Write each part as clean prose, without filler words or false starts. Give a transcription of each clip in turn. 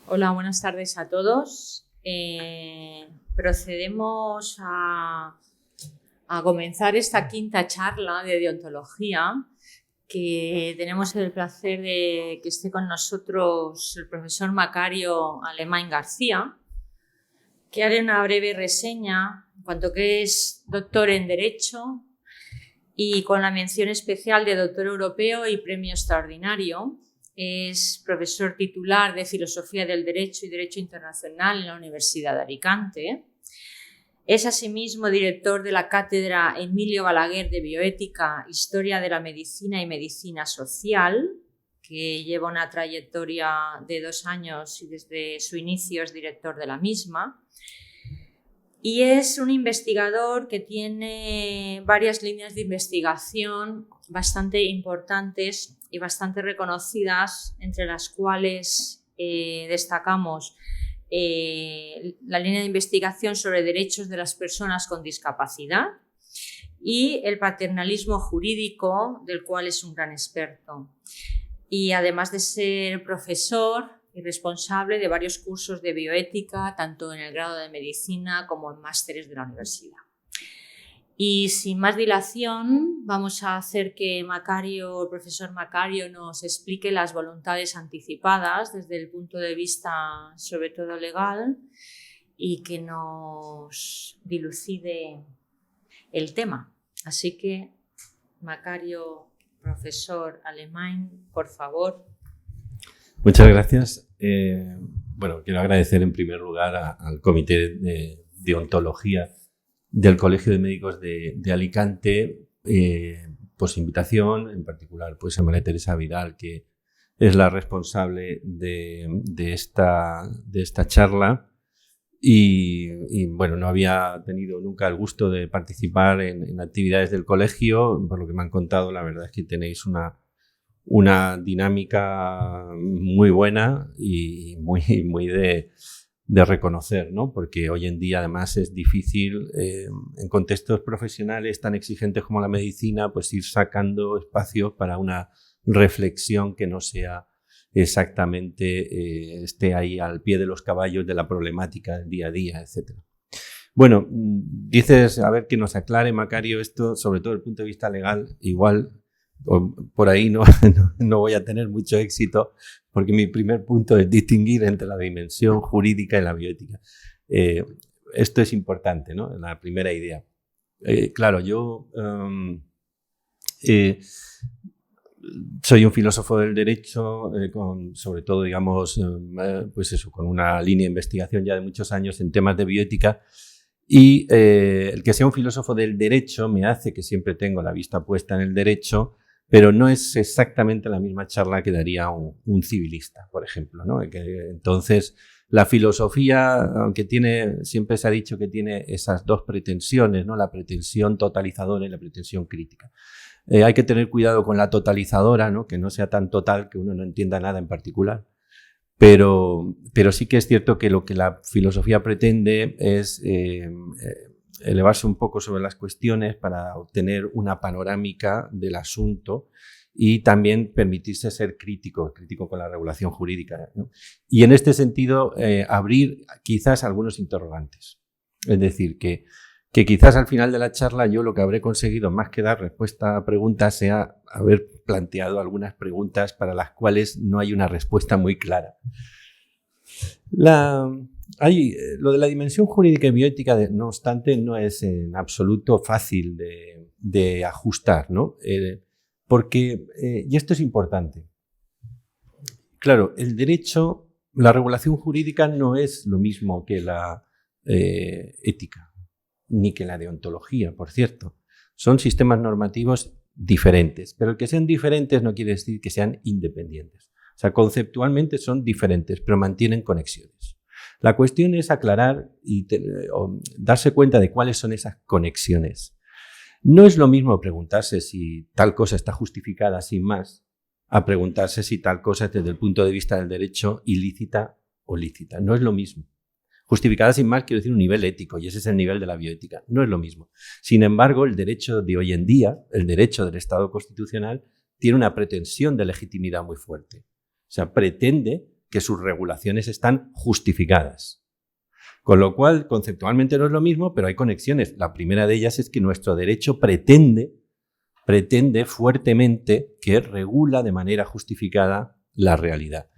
Hola, buenas tardes a todos. Procedemos a comenzar esta quinta charla de deontología, que tenemos el placer de que esté con nosotros el profesor Macario Alemán García, que haré una breve reseña en cuanto que es doctor en Derecho y con la mención especial de doctor europeo y premio extraordinario. Es profesor titular de Filosofía del Derecho y Derecho Internacional en la Universidad de Alicante. Es asimismo director de la Cátedra Emilio Balaguer de Bioética, Historia de la Medicina y Medicina Social, que lleva una trayectoria de 2 años y desde su inicio es director de la misma. Y es un investigador que tiene varias líneas de investigación bastante importantes y bastante reconocidas, entre las cuales destacamos la línea de investigación sobre derechos de las personas con discapacidad y el paternalismo jurídico, del cual es un gran experto. Y además de ser profesor y responsable de varios cursos de bioética, tanto en el grado de medicina como en másteres de la universidad. Y sin más dilación, vamos a hacer que el profesor Macario nos explique las voluntades anticipadas desde el punto de vista, sobre todo legal, y que nos dilucide el tema. Así que, Macario, profesor Alemán, por favor. Muchas gracias. Quiero agradecer en primer lugar al Comité de Deontología del Colegio de Médicos de Alicante por su invitación, en particular pues a María Teresa Vidal, que es la responsable de esta charla. Y bueno, no había tenido nunca el gusto de participar en actividades del colegio. Por lo que me han contado, la verdad es que tenéis una dinámica muy buena y muy de reconocer, ¿no? Porque hoy en día además es difícil en contextos profesionales tan exigentes como la medicina, pues ir sacando espacios para una reflexión que no sea exactamente esté ahí al pie de los caballos de la problemática del día a día, etc. Bueno, dices, a ver, que nos aclare, Macario, esto, sobre todo desde el punto de vista legal, igual por ahí no voy a tener mucho éxito, porque mi primer punto es distinguir entre la dimensión jurídica y la bioética. Esto es importante, ¿no? La primera idea. Claro, yo soy un filósofo del derecho, sobre todo, digamos, con una línea de investigación ya de muchos años en temas de bioética. Y el que sea un filósofo del derecho me hace que siempre tengo la vista puesta en el derecho, pero no es exactamente la misma charla que daría un civilista, por ejemplo, ¿no? Entonces, la filosofía, aunque siempre se ha dicho que tiene esas dos pretensiones, ¿no? La pretensión totalizadora y la pretensión crítica. Hay que tener cuidado con la totalizadora, ¿no? Que no sea tan total que uno no entienda nada en particular. Pero sí que es cierto que lo que la filosofía pretende es elevarse un poco sobre las cuestiones para obtener una panorámica del asunto y también permitirse ser crítico con la regulación jurídica, ¿no? Y en este sentido, abrir quizás algunos interrogantes. Es decir, que quizás al final de la charla yo lo que habré conseguido, más que dar respuesta a preguntas, sea haber planteado algunas preguntas para las cuales no hay una respuesta muy clara. Lo de la dimensión jurídica y bioética, no obstante, no es en absoluto fácil de ajustar, ¿no? Porque, y esto es importante, claro, el derecho, la regulación jurídica no es lo mismo que la ética, ni que la deontología, por cierto. Son sistemas normativos diferentes, pero el que sean diferentes no quiere decir que sean independientes. O sea, conceptualmente son diferentes, pero mantienen conexiones. La cuestión es aclarar y darse cuenta de cuáles son esas conexiones. No es lo mismo preguntarse si tal cosa está justificada sin más, a preguntarse si tal cosa es desde el punto de vista del derecho ilícita o lícita. No es lo mismo. Justificada sin más quiero decir un nivel ético, y ese es el nivel de la bioética. No es lo mismo. Sin embargo, el derecho de hoy en día, el derecho del Estado constitucional, tiene una pretensión de legitimidad muy fuerte. O sea, pretende que sus regulaciones están justificadas. Con lo cual, conceptualmente no es lo mismo, pero hay conexiones. La primera de ellas es que nuestro derecho pretende fuertemente que regula de manera justificada la realidad.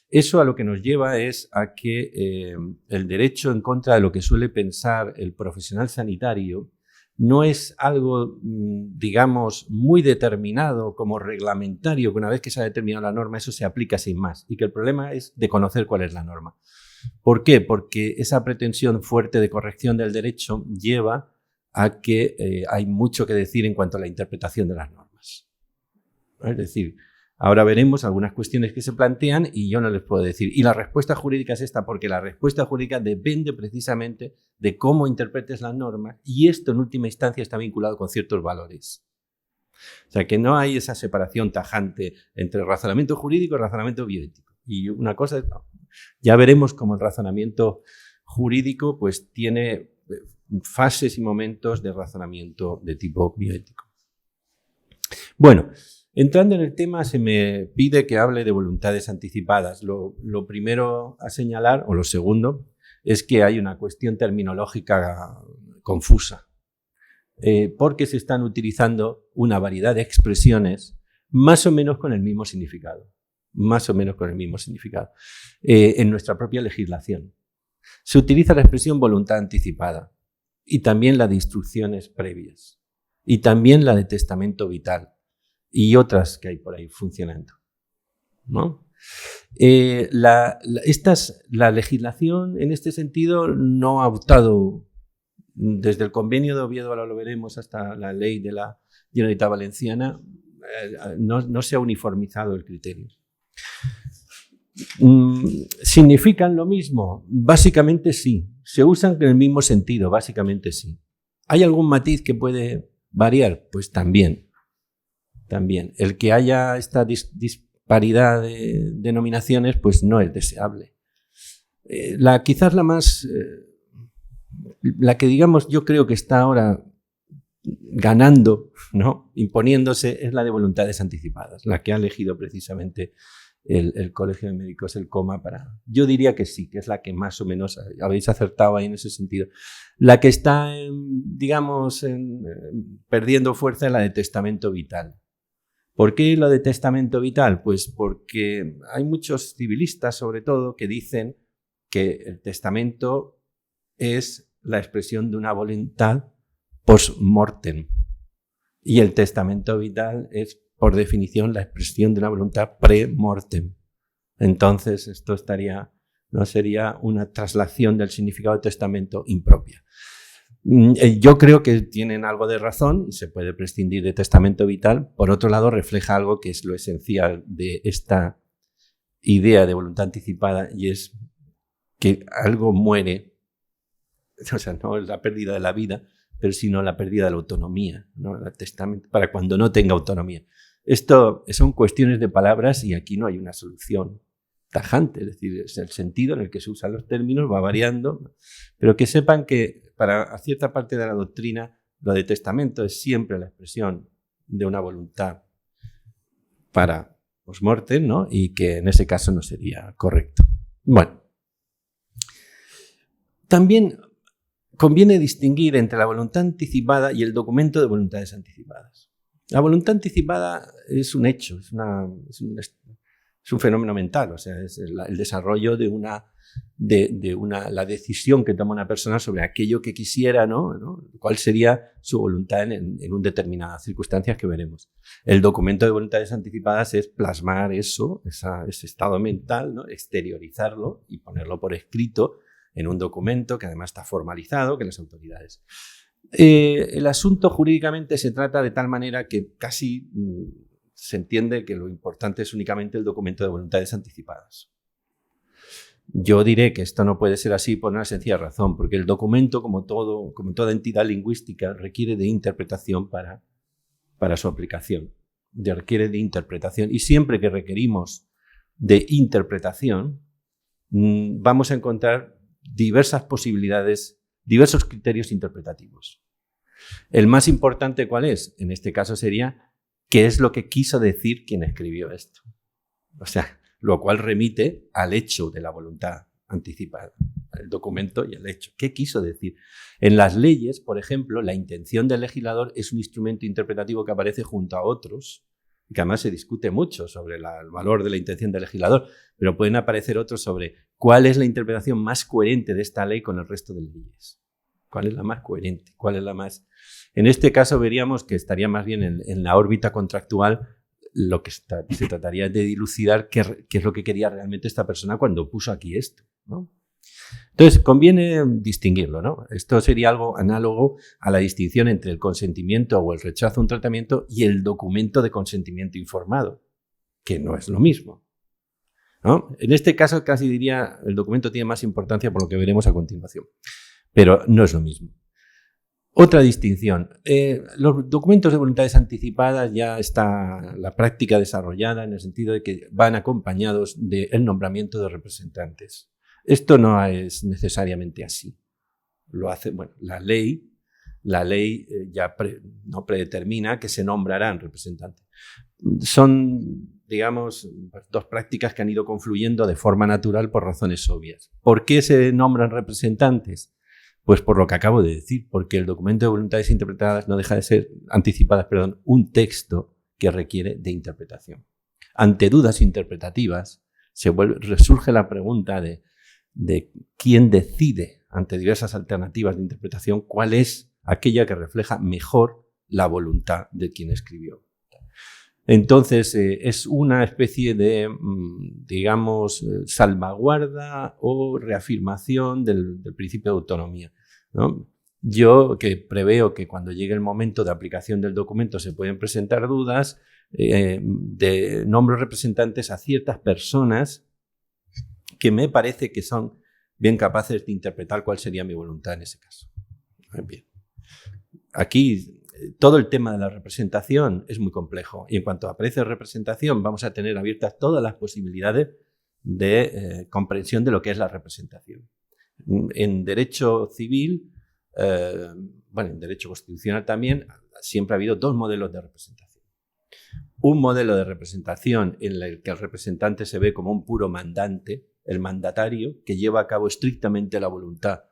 Eso a lo que nos lleva es a que el derecho en contra de lo que suele pensar el profesional sanitario no es algo, digamos, muy determinado como reglamentario, que una vez que se ha determinado la norma, eso se aplica sin más, y que el problema es de conocer cuál es la norma. ¿Por qué? Porque esa pretensión fuerte de corrección del derecho lleva a que hay mucho que decir en cuanto a la interpretación de las normas. Es decir, ahora veremos algunas cuestiones que se plantean y yo no les puedo decir. Y la respuesta jurídica es esta, porque la respuesta jurídica depende precisamente de cómo interpretes las normas y esto en última instancia está vinculado con ciertos valores. O sea, que no hay esa separación tajante entre razonamiento jurídico y razonamiento bioético. Y una cosa es, ya veremos cómo el razonamiento jurídico pues tiene fases y momentos de razonamiento de tipo bioético. Bueno, entrando en el tema, se me pide que hable de voluntades anticipadas. Lo primero a señalar, o lo segundo, es que hay una cuestión terminológica confusa, porque se están utilizando una variedad de expresiones más o menos con el mismo significado. En nuestra propia legislación. Se utiliza la expresión voluntad anticipada y también la de instrucciones previas y también la de testamento vital y otras que hay por ahí funcionando, ¿no? La legislación en este sentido no ha optado desde el Convenio de Oviedo, ahora lo veremos, hasta la ley de la Generalitat Valenciana, no se ha uniformizado el criterio. ¿Significan lo mismo? Básicamente sí. ¿Se usan en el mismo sentido? Básicamente sí. ¿Hay algún matiz que puede variar? Pues también. El que haya esta disparidad de denominaciones pues no es deseable. Quizás la que digamos yo creo que está ahora ganando, ¿no? Imponiéndose, es la de voluntades anticipadas, la que ha elegido precisamente el Colegio de Médicos, el COMA, yo diría que sí, que es la que más o menos habéis acertado ahí en ese sentido. La que está, perdiendo fuerza es la de testamento vital. ¿Por qué la de testamento vital? Pues porque hay muchos civilistas, sobre todo, que dicen que el testamento es la expresión de una voluntad post-mortem y el testamento vital es, por definición, la expresión de una voluntad pre-mortem. Entonces, esto no sería una traslación del significado de testamento impropia. Yo creo que tienen algo de razón y se puede prescindir de testamento vital. Por otro lado, refleja algo que es lo esencial de esta idea de voluntad anticipada y es que algo muere, o sea, no es la pérdida de la vida, pero sino la pérdida de la autonomía, ¿no? El testamento, para cuando no tenga autonomía. Esto son cuestiones de palabras y aquí no hay una solución tajante, es decir, es el sentido en el que se usan los términos va variando, pero que sepan que para cierta parte de la doctrina lo de testamento es siempre la expresión de una voluntad para post-mortem, ¿no? Y que en ese caso no sería correcto. Bueno, también conviene distinguir entre la voluntad anticipada y el documento de voluntades anticipadas. La voluntad anticipada es un hecho, es un fenómeno mental, o sea, es el desarrollo de la decisión que toma una persona sobre aquello que quisiera, ¿no? ¿Cuál sería su voluntad en determinadas circunstancias que veremos? El documento de voluntades anticipadas es plasmar ese estado mental, ¿no? Exteriorizarlo y ponerlo por escrito en un documento que además está formalizado, que las autoridades. El asunto jurídicamente se trata de tal manera que casi se entiende que lo importante es únicamente el documento de voluntades anticipadas. Yo diré que esto no puede ser así por una sencilla razón, porque el documento, como toda entidad lingüística, requiere de interpretación para su aplicación. Requiere de interpretación. Y siempre que requerimos de interpretación, vamos a encontrar diversas posibilidades, diversos criterios interpretativos. El más importante, ¿cuál es? En este caso sería, ¿qué es lo que quiso decir quien escribió esto? O sea, lo cual remite al hecho de la voluntad anticipada, el documento y el hecho. ¿Qué quiso decir? En las leyes, por ejemplo, la intención del legislador es un instrumento interpretativo que aparece junto a otros, que además se discute mucho sobre el valor de la intención del legislador, pero pueden aparecer otros sobre cuál es la interpretación más coherente de esta ley con el resto de leyes. ¿Cuál es la más coherente? ¿Cuál es la más...? En este caso veríamos que estaría más bien en la órbita contractual. Lo que se trataría de dilucidar qué es lo que quería realmente esta persona cuando puso aquí esto, ¿no? Entonces, conviene distinguirlo, ¿no? Esto sería algo análogo a la distinción entre el consentimiento o el rechazo a un tratamiento y el documento de consentimiento informado, que no es lo mismo, ¿no? En este caso casi diría el documento tiene más importancia por lo que veremos a continuación, pero no es lo mismo. Otra distinción. Los documentos de voluntades anticipadas ya está la práctica desarrollada en el sentido de que van acompañados del nombramiento de representantes. Esto no es necesariamente así. Lo hace, bueno, la ley ya no predetermina que se nombrarán representantes. Son, digamos, dos prácticas que han ido confluyendo de forma natural por razones obvias. ¿Por qué se nombran representantes? Pues por lo que acabo de decir, porque el documento de voluntades interpretadas no deja de ser, anticipadas, perdón, un texto que requiere de interpretación. Ante dudas interpretativas, resurge la pregunta de quién decide, ante diversas alternativas de interpretación, cuál es aquella que refleja mejor la voluntad de quien escribió. Entonces, es una especie de, digamos, salvaguarda o reafirmación del principio de autonomía, ¿no? Yo que preveo que cuando llegue el momento de aplicación del documento se pueden presentar dudas, nombro representantes a ciertas personas que me parece que son bien capaces de interpretar cuál sería mi voluntad en ese caso. Bien. Aquí todo el tema de la representación es muy complejo y en cuanto aparece representación vamos a tener abiertas todas las posibilidades de comprensión de lo que es la representación. En derecho civil, bueno, en derecho constitucional también, siempre ha habido dos modelos de representación. Un modelo de representación en el que el representante se ve como un puro mandante, el mandatario, que lleva a cabo estrictamente la voluntad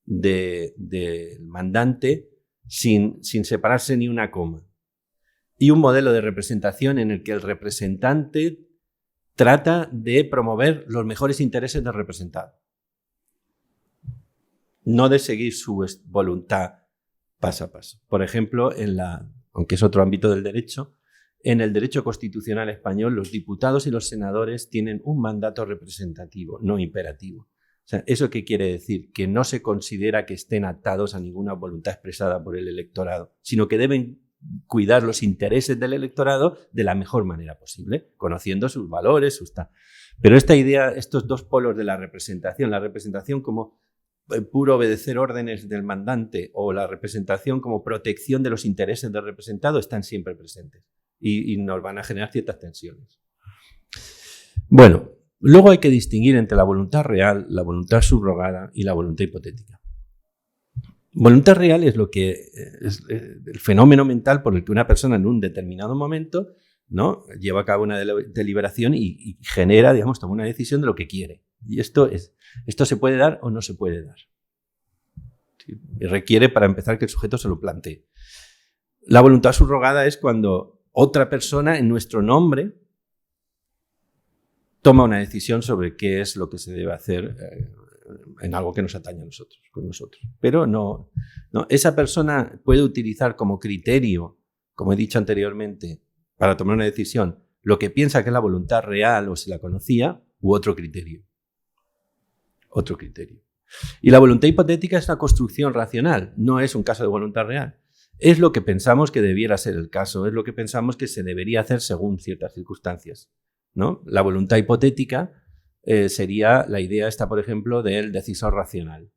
del mandante sin separarse ni una coma. Y un modelo de representación en el que el representante trata de promover los mejores intereses del representado, no de seguir su voluntad paso a paso. Por ejemplo, aunque es otro ámbito del derecho, en el derecho constitucional español los diputados y los senadores tienen un mandato representativo, no imperativo. O sea, ¿eso qué quiere decir? Que no se considera que estén atados a ninguna voluntad expresada por el electorado, sino que deben cuidar los intereses del electorado de la mejor manera posible, conociendo sus valores, Pero esta idea, estos dos polos de la representación como puro obedecer órdenes del mandante o la representación como protección de los intereses del representado, están siempre presentes y nos van a generar ciertas tensiones. Bueno, luego hay que distinguir entre la voluntad real, la voluntad subrogada y la voluntad hipotética. Voluntad real es lo que es el fenómeno mental por el que una persona en un determinado momento, ¿no?, lleva a cabo una deliberación y genera, digamos, toma una decisión de lo que quiere. Y esto se puede dar o no se puede dar. ¿Sí? Y requiere, para empezar, que el sujeto se lo plantee. La voluntad subrogada es cuando otra persona, en nuestro nombre, toma una decisión sobre qué es lo que se debe hacer en algo que nos atañe a nosotros, con nosotros. Pero no, esa persona puede utilizar como criterio, como he dicho anteriormente, para tomar una decisión, lo que piensa que es la voluntad real o si la conocía, u otro criterio. Otro criterio. Y la voluntad hipotética es una construcción racional, no es un caso de voluntad real. Es lo que pensamos que debiera ser el caso, es lo que pensamos que se debería hacer según ciertas circunstancias, ¿no? La voluntad hipotética sería la idea esta, por ejemplo, del decisor racional,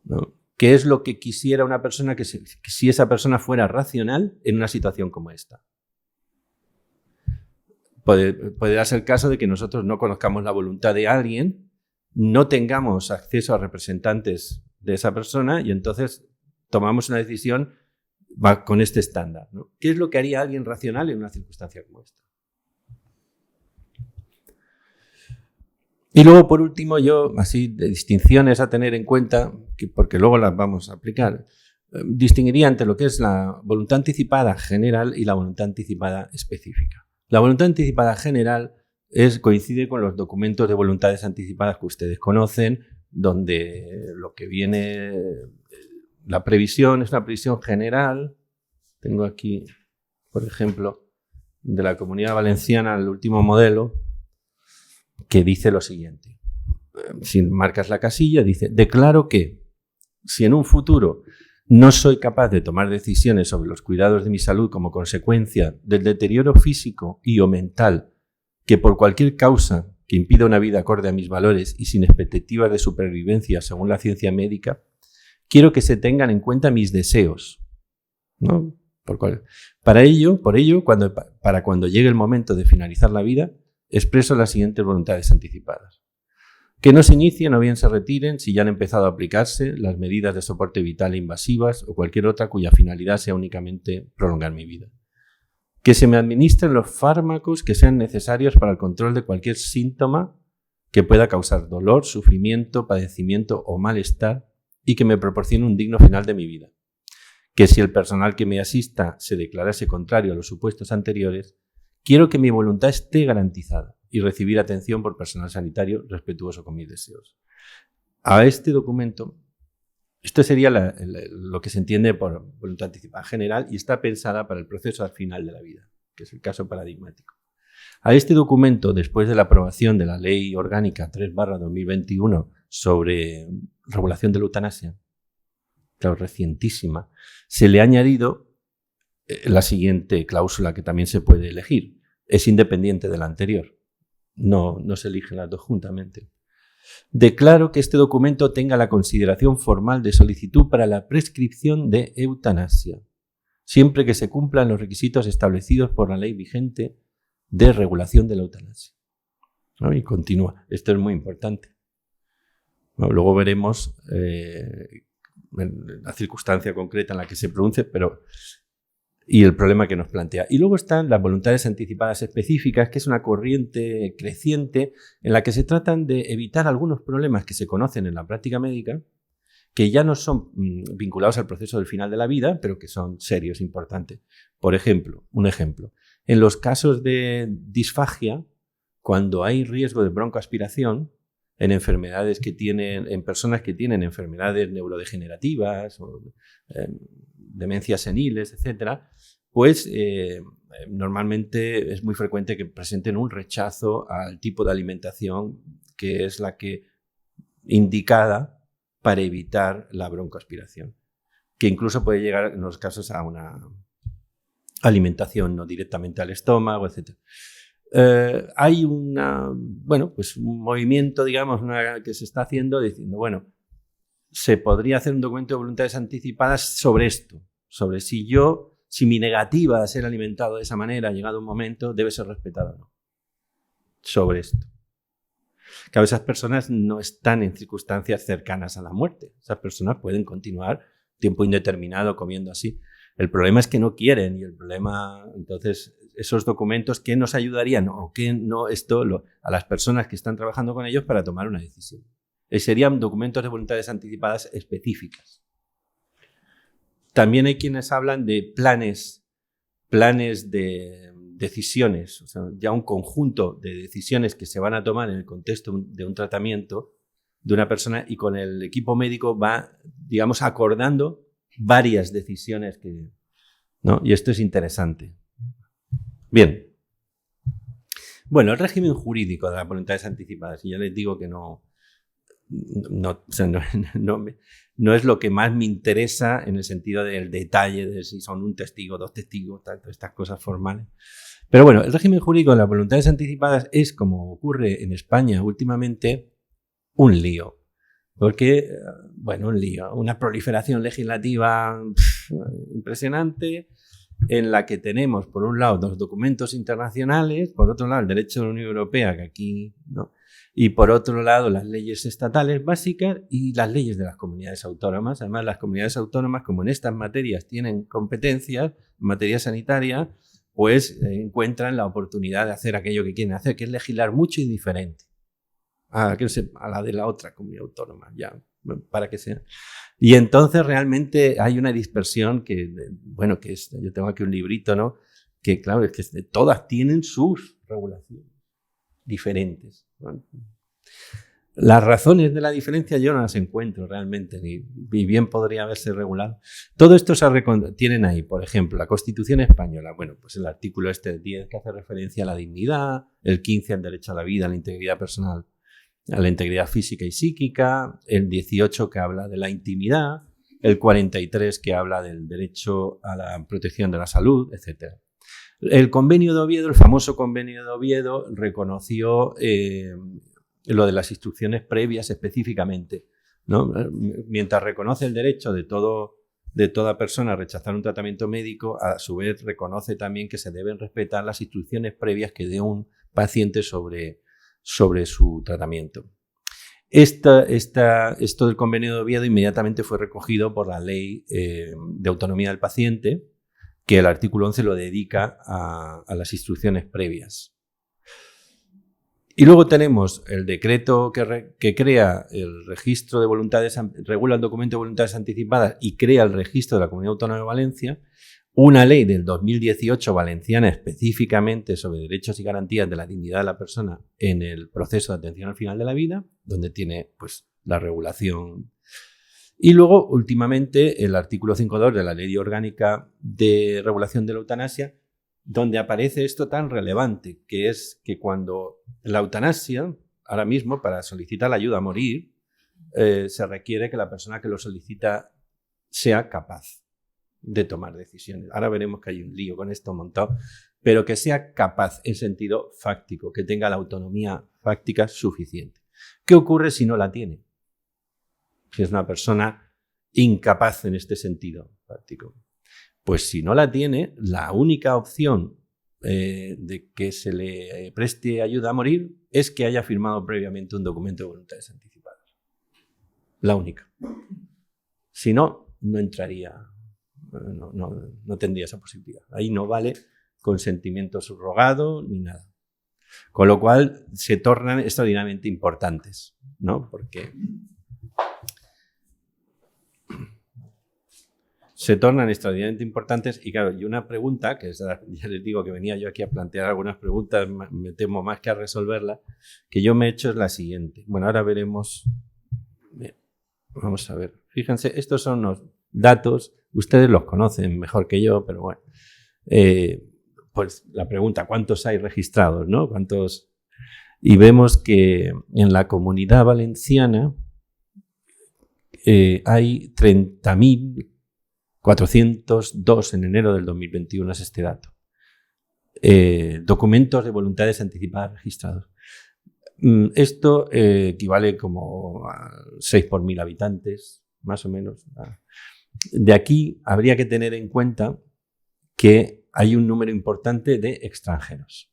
¿no? ¿Qué es lo que quisiera una persona que si esa persona fuera racional en una situación como esta? Puede darse el caso de que nosotros no conozcamos la voluntad de alguien, no tengamos acceso a representantes de esa persona y entonces tomamos una decisión con este estándar, ¿no? ¿Qué es lo que haría alguien racional en una circunstancia como esta? Y luego, por último, yo, así, de distinciones a tener en cuenta, porque luego las vamos a aplicar, distinguiría entre lo que es la voluntad anticipada general y la voluntad anticipada específica. La voluntad anticipada general coincide con los documentos de voluntades anticipadas que ustedes conocen, donde lo que viene, la previsión es una previsión general. Tengo aquí, por ejemplo, de la Comunidad Valenciana, el último modelo, que dice lo siguiente. Si marcas la casilla, dice: declaro que si en un futuro no soy capaz de tomar decisiones sobre los cuidados de mi salud como consecuencia del deterioro físico y o mental que por cualquier causa que impida una vida acorde a mis valores y sin expectativas de supervivencia según la ciencia médica, quiero que se tengan en cuenta mis deseos, ¿no? Por ello, para cuando llegue el momento de finalizar la vida, expreso las siguientes voluntades anticipadas. Que no se inicien o bien se retiren si ya han empezado a aplicarse las medidas de soporte vital invasivas o cualquier otra cuya finalidad sea únicamente prolongar mi vida. Que se me administren los fármacos que sean necesarios para el control de cualquier síntoma que pueda causar dolor, sufrimiento, padecimiento o malestar y que me proporcione un digno final de mi vida. Que si el personal que me asista se declarase contrario a los supuestos anteriores, quiero que mi voluntad esté garantizada y recibir atención por personal sanitario respetuoso con mis deseos. A este documento, esto sería lo que se entiende por voluntad anticipada general y está pensada para el proceso al final de la vida, que es el caso paradigmático. A este documento, después de la aprobación de la Ley Orgánica 3/2021 sobre regulación de la eutanasia, claro, recientísima, se le ha añadido la siguiente cláusula que también se puede elegir. Es independiente de la anterior. No se eligen las dos juntamente. Declaro que este documento tenga la consideración formal de solicitud para la prescripción de eutanasia, siempre que se cumplan los requisitos establecidos por la ley vigente de regulación de la eutanasia. ¿No? Y continúa. Esto es muy importante. Bueno, luego veremos la circunstancia concreta en la que se produce, y el problema que nos plantea. Y luego están las voluntades anticipadas específicas, que es una corriente creciente en la que se tratan de evitar algunos problemas que se conocen en la práctica médica, que ya no son vinculados al proceso del final de la vida, pero que son serios, importantes. Por ejemplo, en los casos de disfagia, cuando hay riesgo de broncoaspiración, en personas que tienen enfermedades neurodegenerativas o demencias seniles, etcétera, pues normalmente es muy frecuente que presenten un rechazo al tipo de alimentación que es la que indicada para evitar la broncoaspiración, que incluso puede llegar en los casos a una alimentación no directamente al estómago, etcétera. Hay un movimiento, digamos, que se está haciendo diciendo, bueno, se podría hacer un documento de voluntades anticipadas sobre esto, sobre si mi negativa a ser alimentado de esa manera, llegado un momento, debe ser respetada o no. Sobre esto. Claro, esas personas no están en circunstancias cercanas a la muerte. Esas personas pueden continuar tiempo indeterminado comiendo así. El problema es que no quieren y el problema, entonces, esos documentos, ¿qué nos ayudarían o qué no a las personas que están trabajando con ellos para tomar una decisión? Serían documentos de voluntades anticipadas específicas. También hay quienes hablan de planes de decisiones, o sea, ya un conjunto de decisiones que se van a tomar en el contexto de un tratamiento de una persona y con el equipo médico va, digamos, acordando varias decisiones ¿no? Y esto es interesante. Bien. Bueno, el régimen jurídico de las voluntades anticipadas, y ya les digo que no es lo que más me interesa en el sentido del detalle de si son un testigo, dos testigos, tanto estas cosas formales. Pero bueno, el régimen jurídico de las voluntades anticipadas es, como ocurre en España últimamente, un lío. Porque, una proliferación legislativa impresionante en la que tenemos, por un lado, los documentos internacionales, por otro lado, el derecho de la Unión Europea, que aquí no, y por otro lado, las leyes estatales básicas y las leyes de las comunidades autónomas. Además, las comunidades autónomas, como en estas materias tienen competencias, en materia sanitaria, pues encuentran la oportunidad de hacer aquello que quieren hacer, que es legislar mucho y diferente. a la de la otra comunidad autónoma, ya, para que sea. Y entonces realmente hay una dispersión que, bueno, yo tengo aquí un librito, ¿no? Que claro, es que todas tienen sus regulaciones diferentes, ¿no? Las razones de la diferencia yo no las encuentro realmente, ni bien podría haberse regulado. Todo esto tienen ahí, por ejemplo, la Constitución española. Bueno, pues el artículo 10 que hace referencia a la dignidad, el 15 al derecho a la vida, a la integridad personal, a la integridad física y psíquica, el 18 que habla de la intimidad, el 43 que habla del derecho a la protección de la salud, etc. El Convenio de Oviedo, el famoso Convenio de Oviedo, reconoció lo de las instrucciones previas específicamente, ¿no? Mientras reconoce el derecho de toda persona a rechazar un tratamiento médico, a su vez reconoce también que se deben respetar las instrucciones previas que dé un paciente sobre su tratamiento. Esto del Convenio de Oviedo inmediatamente fue recogido por la Ley de Autonomía del Paciente, que el artículo 11 lo dedica a las instrucciones previas. Y luego tenemos el decreto que crea el registro de voluntades, regula el documento de voluntades anticipadas y crea el registro de la Comunidad Autónoma de Valencia, una ley del 2018 valenciana específicamente sobre derechos y garantías de la dignidad de la persona en el proceso de atención al final de la vida, donde tiene pues la regulación. Y luego, últimamente, el artículo 5.2 de la Ley Orgánica de Regulación de la Eutanasia, donde aparece esto tan relevante, que es que cuando la eutanasia, ahora mismo, para solicitar la ayuda a morir, se requiere que la persona que lo solicita sea capaz de tomar decisiones. Ahora veremos que hay un lío con esto montado, pero que sea capaz en sentido fáctico, que tenga la autonomía fáctica suficiente. ¿Qué ocurre si no la tiene? Si es una persona incapaz en este sentido fáctico. Pues si no la tiene, la única opción de que se le preste ayuda a morir es que haya firmado previamente un documento de voluntades anticipadas. La única. Si no, no entraría, no tendría esa posibilidad. Ahí no vale consentimiento subrogado ni nada. Con lo cual se tornan extraordinariamente importantes, ¿no? Porque se tornan extraordinariamente importantes y claro, y una pregunta, que ya les digo que venía yo aquí a plantear algunas preguntas, me temo más que a resolverlas, que yo me he hecho es la siguiente. Bueno, ahora veremos. Bien, vamos a ver. Fíjense, estos son los datos, ustedes los conocen mejor que yo, pero bueno. Pues la pregunta, ¿cuántos hay registrados, no? ¿Cuántos? Y vemos que en la Comunidad Valenciana hay 30.402 en enero del 2021, es este dato. Documentos de voluntades anticipadas registrados. Esto equivale como a 6 por 1000 habitantes, más o menos. De aquí habría que tener en cuenta que hay un número importante de extranjeros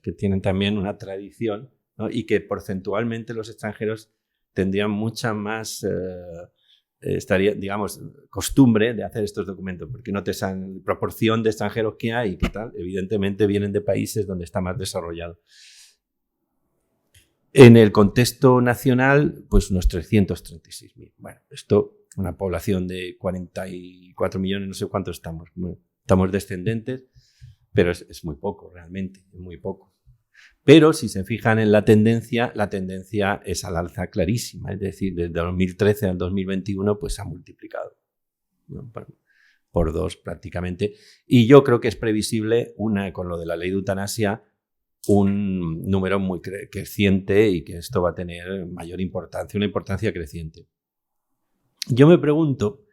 que tienen también una tradición, ¿no? Y que porcentualmente los extranjeros tendrían mucha más costumbre de hacer estos documentos, porque no te saben la proporción de extranjeros que hay y qué tal, evidentemente vienen de países donde está más desarrollado. En el contexto nacional, pues unos 336.000. Bueno, esto, una población de 44 millones, no sé cuántos estamos. Estamos descendentes, pero es muy poco, realmente, es muy poco. Pero si se fijan en la tendencia es al alza clarísima. Es decir, desde 2013 al 2021, pues se ha multiplicado, ¿no? Por 2 prácticamente. Y yo creo que es previsible, con lo de la ley de eutanasia, un número muy creciente y que esto va a tener mayor importancia, una importancia creciente. Yo me pregunto,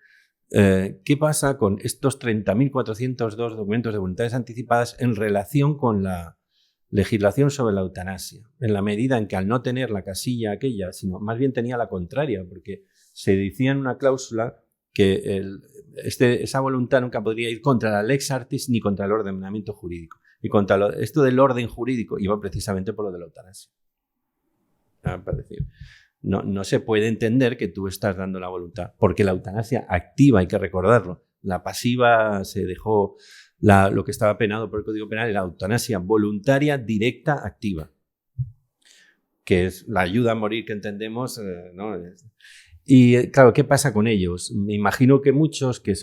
¿qué pasa con estos 30.402 documentos de voluntades anticipadas en relación con la legislación sobre la eutanasia? En la medida en que al no tener la casilla aquella, sino más bien tenía la contraria, porque se decía en una cláusula que esa voluntad nunca podría ir contra la lex artis ni contra el ordenamiento jurídico. Y contra esto del orden jurídico iba precisamente por lo de la eutanasia. Para decir, no se puede entender que tú estás dando la voluntad, porque la eutanasia activa, hay que recordarlo. La pasiva se dejó, lo que estaba penado por el Código Penal era eutanasia voluntaria, directa, activa. que es la ayuda a morir que entendemos, ¿no? Y claro, ¿qué pasa con ellos? Me imagino que muchos que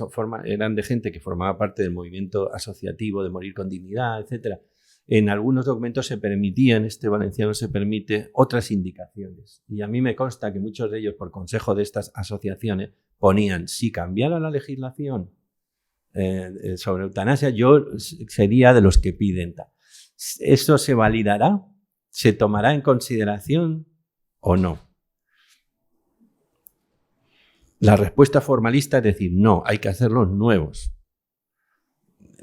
eran de gente que formaba parte del movimiento asociativo de morir con dignidad, etcétera. En algunos documentos se permitían, este valenciano se permite, otras indicaciones. Y a mí me consta que muchos de ellos, por consejo de estas asociaciones, ponían, si cambiara la legislación sobre eutanasia, yo sería de los que piden. ¿Eso se validará? ¿Se tomará en consideración o no? La respuesta formalista es decir, no, hay que hacerlos nuevos.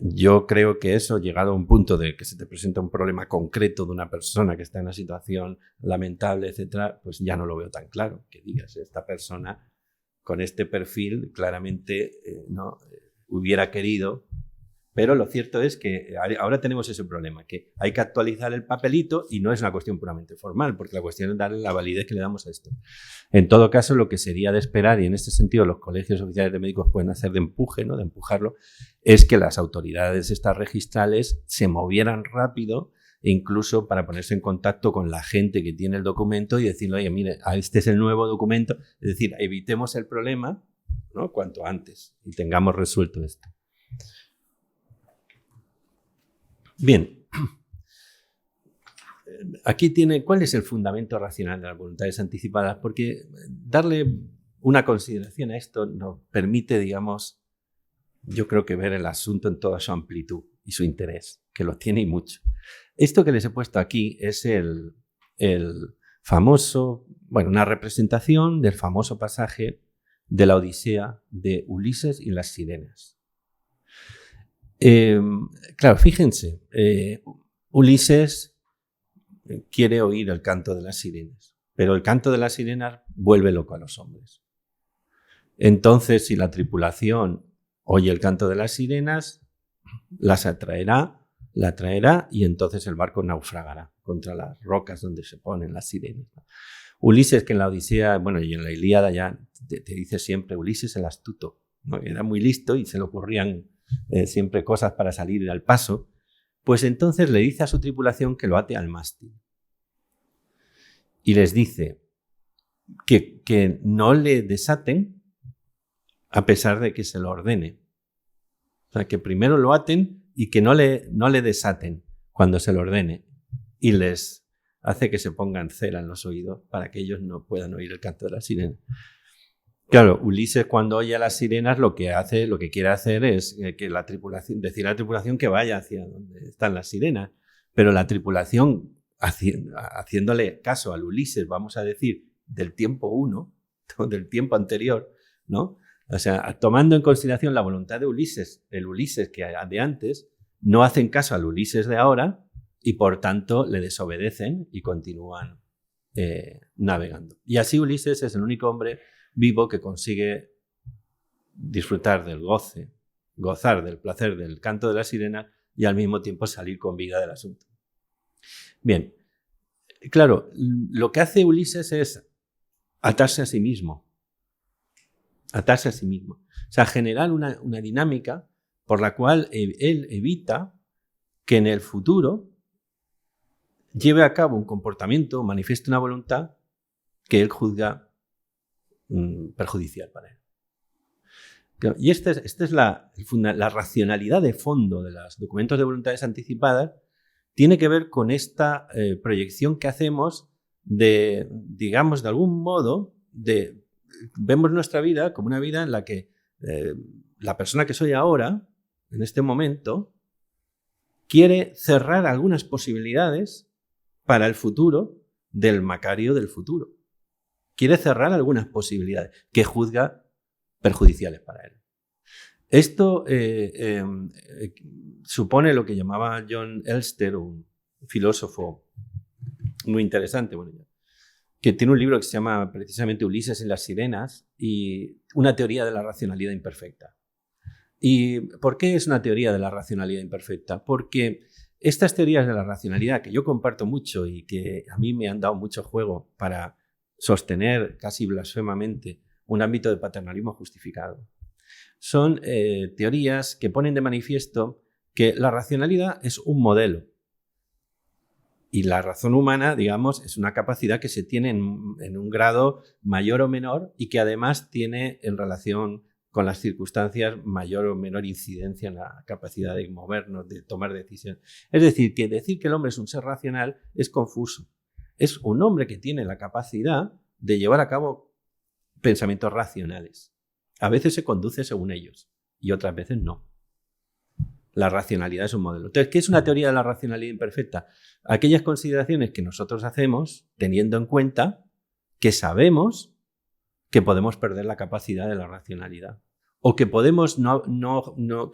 Yo creo que eso, llegado a un punto de que se te presenta un problema concreto de una persona que está en una situación lamentable, etcétera, pues ya no lo veo tan claro. Que digas, esta persona con este perfil claramente no hubiera querido. Pero lo cierto es que ahora tenemos ese problema, que hay que actualizar el papelito y no es una cuestión puramente formal, porque la cuestión es darle la validez que le damos a esto. En todo caso, lo que sería de esperar, y en este sentido los colegios oficiales de médicos pueden hacer de empuje, ¿no? De empujarlo, es que las autoridades estas registrales se movieran rápido, incluso para ponerse en contacto con la gente que tiene el documento y decirle, oye, mire, este es el nuevo documento, es decir, evitemos el problema, ¿no? Cuanto antes y tengamos resuelto esto. Bien, aquí tiene cuál es el fundamento racional de las voluntades anticipadas, porque darle una consideración a esto nos permite, digamos, yo creo que ver el asunto en toda su amplitud y su interés, que lo tiene y mucho. Esto que les he puesto aquí es el famoso, bueno, una representación del famoso pasaje de la Odisea de Ulises y las sirenas. Claro, fíjense, Ulises quiere oír el canto de las sirenas, pero el canto de las sirenas vuelve loco a los hombres. Entonces, si la tripulación oye el canto de las sirenas, las atraerá, la atraerá y entonces el barco naufragará contra las rocas donde se ponen las sirenas. Ulises, que en la Odisea, bueno, y en la Ilíada ya te dice siempre, Ulises el astuto, ¿no? Era muy listo y se le ocurrían siempre cosas para salir al paso, pues entonces le dice a su tripulación que lo ate al mástil. Y les dice que no le desaten a pesar de que se lo ordene. O sea, que primero lo aten y que no le desaten cuando se lo ordene. Y les hace que se pongan cera en los oídos para que ellos no puedan oír el canto de la sirena. Claro, Ulises cuando oye a las sirenas lo que quiere hacer es que la tripulación, decir a la tripulación que vaya hacia donde están las sirenas, pero la tripulación haciéndole caso al Ulises, vamos a decir, del tiempo 1, del tiempo anterior, ¿no? O sea, tomando en consideración la voluntad de Ulises, el Ulises que de antes, no hacen caso al Ulises de ahora y por tanto le desobedecen y continúan navegando. Y así Ulises es el único hombre vivo que consigue disfrutar del goce, gozar del placer del canto de la sirena y al mismo tiempo salir con vida del asunto. Bien, claro, lo que hace Ulises es atarse a sí mismo. Atarse a sí mismo. O sea, generar una dinámica por la cual él evita que en el futuro lleve a cabo un comportamiento, manifieste una voluntad que él juzga perjudicial para él. Y esta es la racionalidad de fondo de los documentos de voluntades anticipadas, tiene que ver con esta proyección que hacemos de, digamos, de algún modo, vemos nuestra vida como una vida en la que la persona que soy ahora, en este momento, quiere cerrar algunas posibilidades para el futuro del Macario del futuro. Quiere cerrar algunas posibilidades que juzga perjudiciales para él. Esto supone lo que llamaba John Elster, un filósofo muy interesante, bueno, que tiene un libro que se llama precisamente Ulises y las sirenas y una teoría de la racionalidad imperfecta. ¿Y por qué es una teoría de la racionalidad imperfecta? Porque estas teorías de la racionalidad, que yo comparto mucho y que a mí me han dado mucho juego para sostener casi blasfemamente un ámbito de paternalismo justificado, son teorías que ponen de manifiesto que la racionalidad es un modelo Y la razón humana, digamos, es una capacidad que se tiene en un grado mayor o menor y que además tiene en relación con las circunstancias mayor o menor incidencia en la capacidad de movernos, de tomar decisiones. Es decir que el hombre es un ser racional es confuso. Es un hombre que tiene la capacidad de llevar a cabo pensamientos racionales. A veces se conduce según ellos y otras veces no. La racionalidad es un modelo. Entonces, ¿qué es una teoría de la racionalidad imperfecta? Aquellas consideraciones que nosotros hacemos teniendo en cuenta que sabemos que podemos perder la capacidad de la racionalidad o que podemos que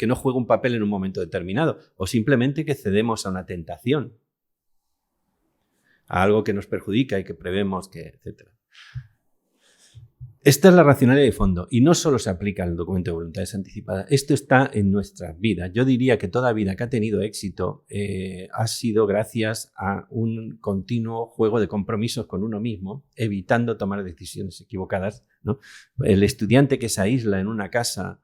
no juegue un papel en un momento determinado o simplemente que cedemos a una tentación, a algo que nos perjudica y que prevemos que, etc. Esta es la racionalidad de fondo y no solo se aplica al documento de voluntades anticipadas, esto está en nuestras vidas. Yo diría que toda vida que ha tenido éxito ha sido gracias a un continuo juego de compromisos con uno mismo, evitando tomar decisiones equivocadas, ¿no? El estudiante que se aísla en una casa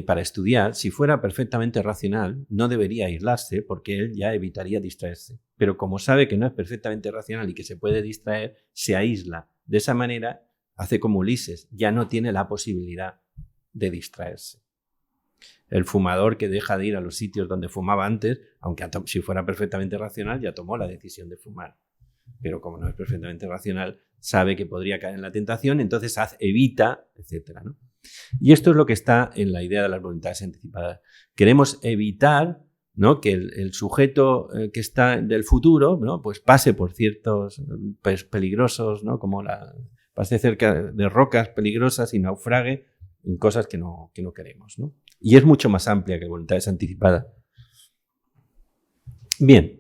para estudiar, si fuera perfectamente racional, no debería aislarse porque él ya evitaría distraerse. Pero como sabe que no es perfectamente racional y que se puede distraer, se aísla. De esa manera hace como Ulises, ya no tiene la posibilidad de distraerse. El fumador que deja de ir a los sitios donde fumaba antes, aunque si fuera perfectamente racional, ya tomó la decisión de fumar. Pero como no es perfectamente racional, sabe que podría caer en la tentación, entonces evita, etc., ¿no? Y esto es lo que está en la idea de las voluntades anticipadas. Queremos evitar, ¿no?, que el sujeto que está del futuro, ¿no?, pues pase por ciertos peligrosos, ¿no?, como pase cerca de rocas peligrosas y naufrague en cosas que no queremos, ¿no? Y es mucho más amplia que voluntades anticipadas. Bien.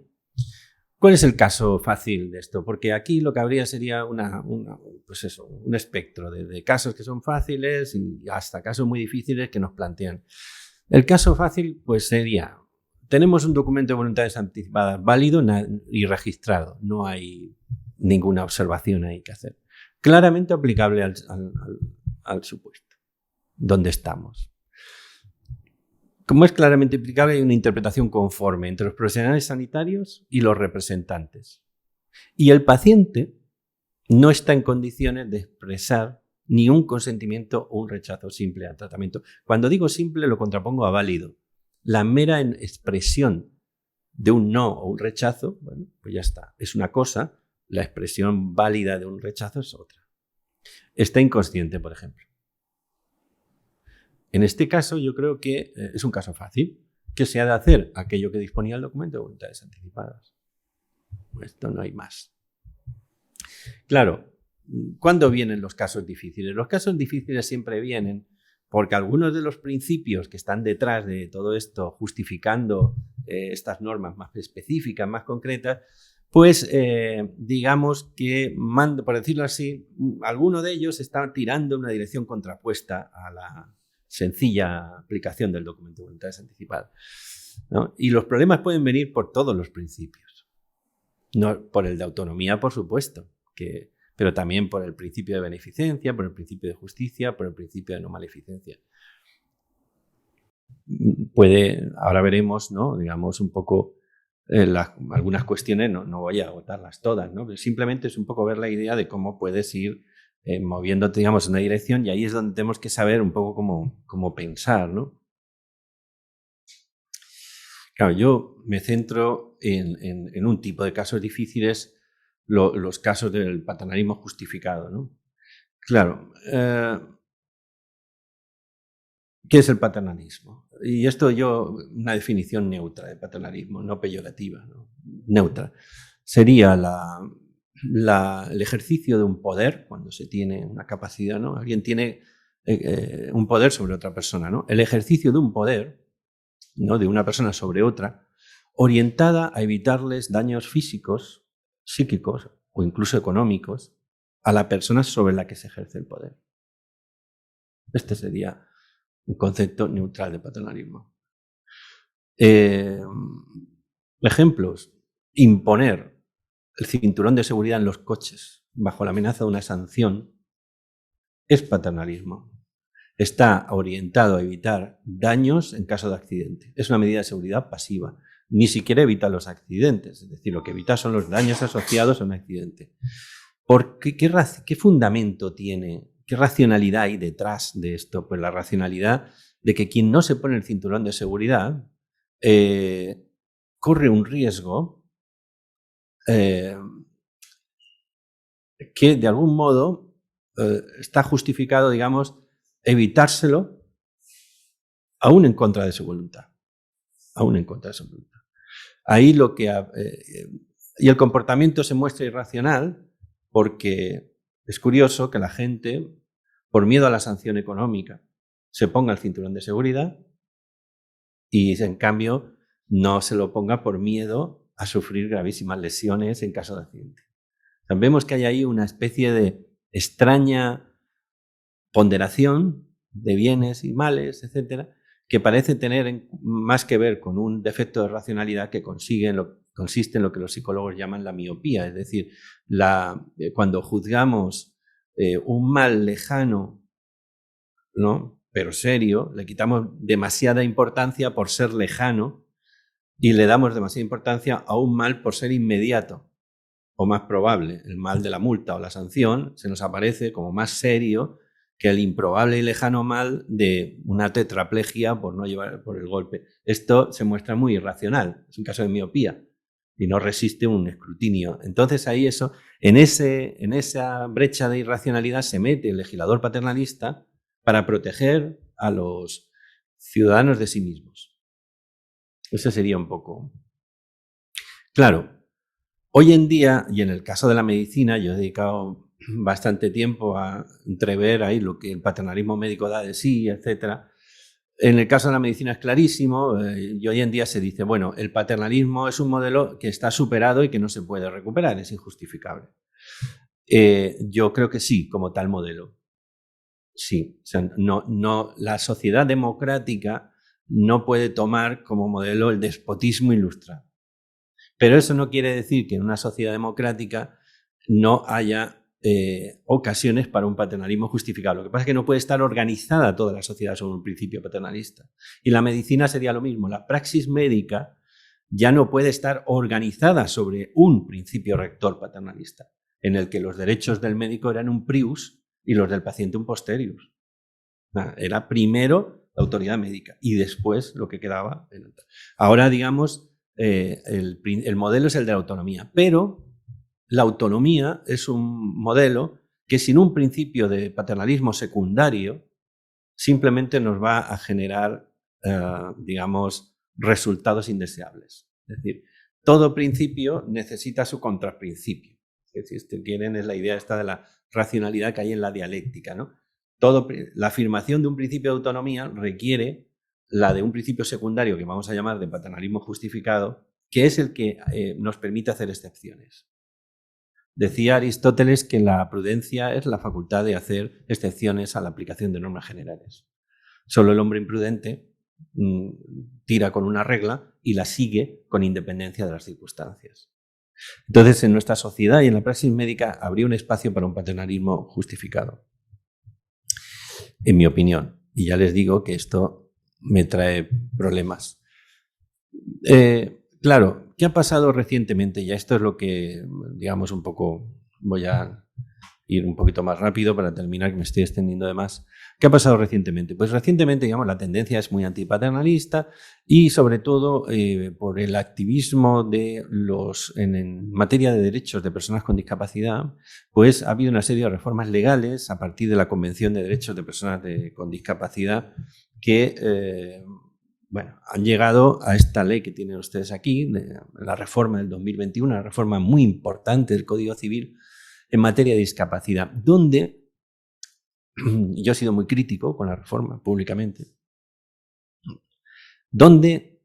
¿Cuál es el caso fácil de esto? Porque aquí lo que habría sería un espectro de casos que son fáciles y hasta casos muy difíciles que nos plantean. El caso fácil pues sería, tenemos un documento de voluntades anticipadas válido y registrado, no hay ninguna observación ahí que hacer. Claramente aplicable al supuesto, donde estamos. Como es claramente aplicable, hay una interpretación conforme entre los profesionales sanitarios y los representantes. Y el paciente no está en condiciones de expresar ni un consentimiento o un rechazo simple al tratamiento. Cuando digo simple, lo contrapongo a válido. La mera expresión de un no o un rechazo, bueno, pues ya está. Es una cosa, la expresión válida de un rechazo es otra. Está inconsciente, por ejemplo. En este caso, yo creo que es un caso fácil, que se ha de hacer aquello que disponía el documento de voluntades anticipadas. Esto no hay más. Claro, ¿cuándo vienen los casos difíciles? Los casos difíciles siempre vienen porque algunos de los principios que están detrás de todo esto, justificando estas normas más específicas, más concretas, pues digamos que, por decirlo así, alguno de ellos está tirando en una dirección contrapuesta a la sencilla aplicación del documento de voluntades anticipadas, ¿no? Y los problemas pueden venir por todos los principios. No, por el de autonomía, por supuesto, pero también por el principio de beneficencia, por el principio de justicia, por el principio de no maleficencia. Ahora veremos, ¿no?, digamos, un poco algunas cuestiones, no voy a agotarlas todas, ¿no? Pero simplemente es un poco ver la idea de cómo puedes ir moviéndote, digamos, en una dirección, y ahí es donde tenemos que saber un poco cómo pensar, ¿no? Claro, yo me centro en un tipo de casos difíciles, los casos del paternalismo justificado, ¿no? Claro, ¿qué es el paternalismo? Y esto una definición neutra de paternalismo, no peyorativa, ¿no? Neutra. Sería el ejercicio de un poder, cuando se tiene una capacidad, ¿no? Alguien tiene un poder sobre otra persona, ¿no? El ejercicio de un poder, ¿no?, de una persona sobre otra, orientada a evitarles daños físicos, psíquicos o incluso económicos a la persona sobre la que se ejerce el poder. Este sería un concepto neutral de paternalismo. Ejemplos: imponer el cinturón de seguridad en los coches bajo la amenaza de una sanción es paternalismo. Está orientado a evitar daños en caso de accidente. Es una medida de seguridad pasiva. ni siquiera evita los accidentes. Es decir, lo que evita son los daños asociados a un accidente. ¿Qué fundamento tiene? ¿Qué racionalidad hay detrás de esto? Pues la racionalidad de que quien no se pone el cinturón de seguridad corre un riesgo que de algún modo está justificado, digamos, evitárselo aún en contra de su voluntad. Aún en contra de su voluntad. Ahí y el comportamiento se muestra irracional porque es curioso que la gente, por miedo a la sanción económica, se ponga el cinturón de seguridad y, en cambio, no se lo ponga por miedo a sufrir gravísimas lesiones en caso de accidente. Vemos que hay ahí una especie de extraña ponderación de bienes y males, etcétera, que parece tener más que ver con un defecto de racionalidad que consiste en lo que los psicólogos llaman la miopía. Es decir, cuando juzgamos un mal lejano, ¿no?, pero serio, le quitamos demasiada importancia por ser lejano y le damos demasiada importancia a un mal por ser inmediato o más probable. El mal de la multa o la sanción se nos aparece como más serio que el improbable y lejano mal de una tetraplegia por el golpe. Esto se muestra muy irracional, es un caso de miopía y no resiste un escrutinio. Entonces ahí en esa brecha de irracionalidad se mete el legislador paternalista para proteger a los ciudadanos de sí mismos. Eso sería un poco... Claro, hoy en día, y en el caso de la medicina, yo he dedicado bastante tiempo a entrever ahí lo que el paternalismo médico da de sí, etc. En el caso de la medicina es clarísimo, y hoy en día se dice, bueno, el paternalismo es un modelo que está superado y que no se puede recuperar, es injustificable. Yo creo que sí, como tal modelo. Sí, o sea, la sociedad democrática no puede tomar como modelo el despotismo ilustrado. Pero eso no quiere decir que en una sociedad democrática no haya ocasiones para un paternalismo justificado. Lo que pasa es que no puede estar organizada toda la sociedad sobre un principio paternalista. Y la medicina sería lo mismo. La praxis médica ya no puede estar organizada sobre un principio rector paternalista, en el que los derechos del médico eran un prius y los del paciente un posterius. Era primero la autoridad médica y después lo que quedaba. Ahora, digamos, el modelo es el de la autonomía, pero la autonomía es un modelo que sin un principio de paternalismo secundario simplemente nos va a generar, digamos, resultados indeseables. Es decir, todo principio necesita su contraprincipio. Es decir, si quieren, es la idea esta de la racionalidad que hay en la dialéctica, ¿no? La afirmación de un principio de autonomía requiere la de un principio secundario que vamos a llamar de paternalismo justificado, que es el que nos permite hacer excepciones. Decía Aristóteles que la prudencia es la facultad de hacer excepciones a la aplicación de normas generales. Solo el hombre imprudente tira con una regla y la sigue con independencia de las circunstancias. Entonces, en nuestra sociedad y en la praxis médica habría un espacio para un paternalismo justificado, en mi opinión. Y ya les digo que esto me trae problemas. Claro, ¿qué ha pasado recientemente? Ya esto es lo que, digamos, un poco, voy a ir un poquito más rápido para terminar, que me estoy extendiendo de más. ¿Qué ha pasado recientemente? Pues recientemente, digamos, la tendencia es muy antipaternalista y sobre todo por el activismo en materia de derechos de personas con discapacidad, pues ha habido una serie de reformas legales a partir de la Convención de Derechos de Personas con Discapacidad que han llegado a esta ley que tienen ustedes aquí, la reforma del 2021, una reforma muy importante del Código Civil en materia de discapacidad, donde yo he sido muy crítico con la reforma públicamente, donde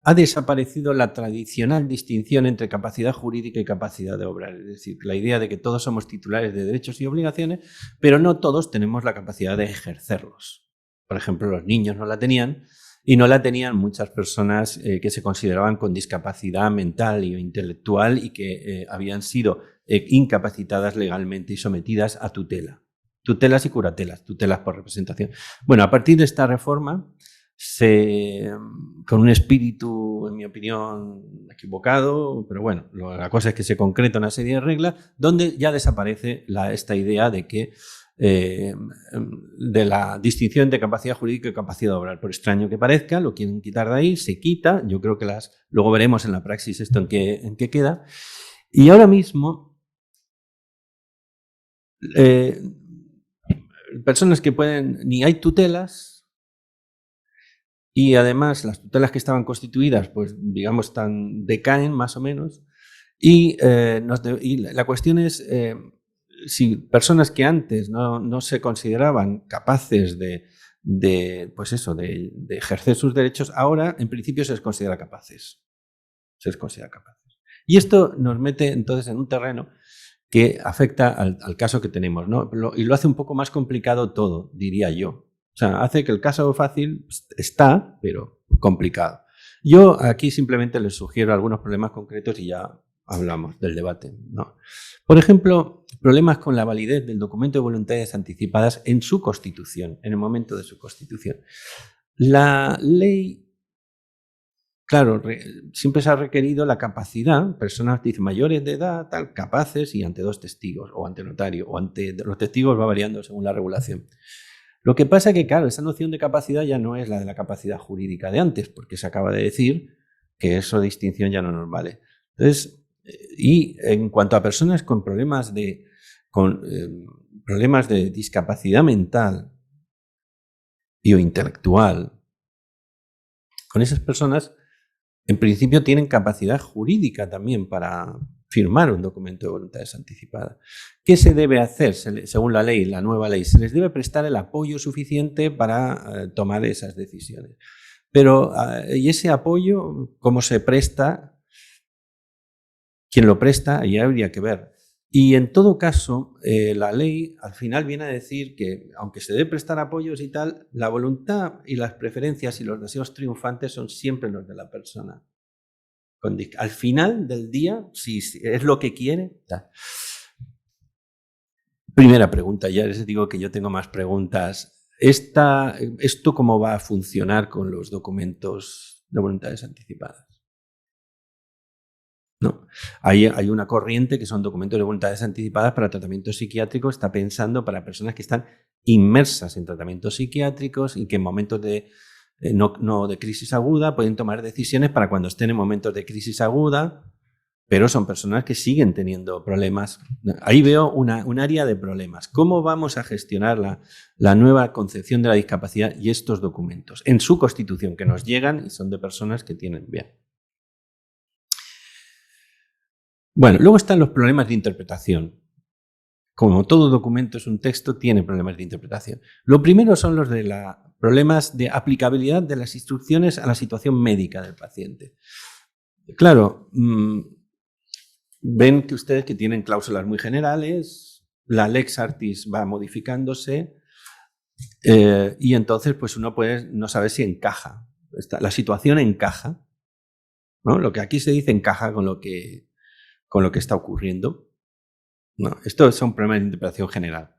ha desaparecido la tradicional distinción entre capacidad jurídica y capacidad de obrar. Es decir, la idea de que todos somos titulares de derechos y obligaciones, pero no todos tenemos la capacidad de ejercerlos. Por ejemplo, los niños no la tenían y no la tenían muchas personas que se consideraban con discapacidad mental e intelectual y que habían sido incapacitadas legalmente y sometidas a tutela. Tutelas y curatelas, tutelas por representación. Bueno, a partir de esta reforma, con un espíritu en mi opinión, equivocado, pero bueno, la cosa es que se concreta una serie de reglas donde ya desaparece esta idea de que de la distinción entre capacidad jurídica y capacidad oral. Por extraño que parezca, lo quieren quitar de ahí, se quita. Yo creo que luego veremos en la praxis esto en qué queda. Y ahora mismo, personas que ni hay tutelas, y además las tutelas que estaban constituidas, pues digamos, decaen más o menos. Y la cuestión es si personas que antes no se consideraban capaces de ejercer sus derechos, ahora en principio se les considera capaces. Y esto nos mete entonces en un terreno que afecta al caso que tenemos, ¿no? Y lo hace un poco más complicado todo, diría yo. O sea, hace que el caso fácil está, pero complicado. Yo aquí simplemente les sugiero algunos problemas concretos y ya hablamos del debate, ¿no? Por ejemplo, problemas con la validez del documento de voluntades anticipadas en su constitución, en el momento de su constitución. La ley, claro, siempre se ha requerido la capacidad, personas mayores de edad, capaces y ante 2 testigos, o ante notario, o ante los testigos va variando según la regulación. Lo que pasa es que, claro, esa noción de capacidad ya no es la de la capacidad jurídica de antes, porque se acaba de decir que eso de distinción ya no nos vale. Entonces, y en cuanto a personas con problemas de discapacidad mental o intelectual, con esas personas, en principio tienen capacidad jurídica también para firmar un documento de voluntades anticipadas. ¿Qué se debe hacer según la ley, la nueva ley? Se les debe prestar el apoyo suficiente para tomar esas decisiones. Pero, ¿y ese apoyo cómo se presta? ¿Quién lo presta? Ahí habría que ver. Y en todo caso, la ley al final viene a decir que, aunque se debe prestar apoyos y tal, la voluntad y las preferencias y los deseos triunfantes son siempre los de la persona. Al final del día, si es lo que quiere, tal. Primera pregunta, ya les digo que yo tengo más preguntas. ¿Esto cómo va a funcionar con los documentos de voluntades anticipadas? No. Hay una corriente que son documentos de voluntades anticipadas para tratamiento psiquiátrico, está pensando para personas que están inmersas en tratamientos psiquiátricos y que en momentos no de crisis aguda pueden tomar decisiones para cuando estén en momentos de crisis aguda, pero son personas que siguen teniendo problemas. Ahí veo un área de problemas. ¿Cómo vamos a gestionar la nueva concepción de la discapacidad y estos documentos en su constitución que nos llegan y son de personas que tienen bien? Bueno, luego están los problemas de interpretación. Como todo documento es un texto, tiene problemas de interpretación. Lo primero son los de problemas de aplicabilidad de las instrucciones a la situación médica del paciente. Claro, ven que ustedes que tienen cláusulas muy generales, la lex artis va modificándose y entonces pues uno no sabe si encaja. La situación encaja, ¿no? Lo que aquí se dice encaja con lo que está ocurriendo. No, esto son problemas de interpretación general.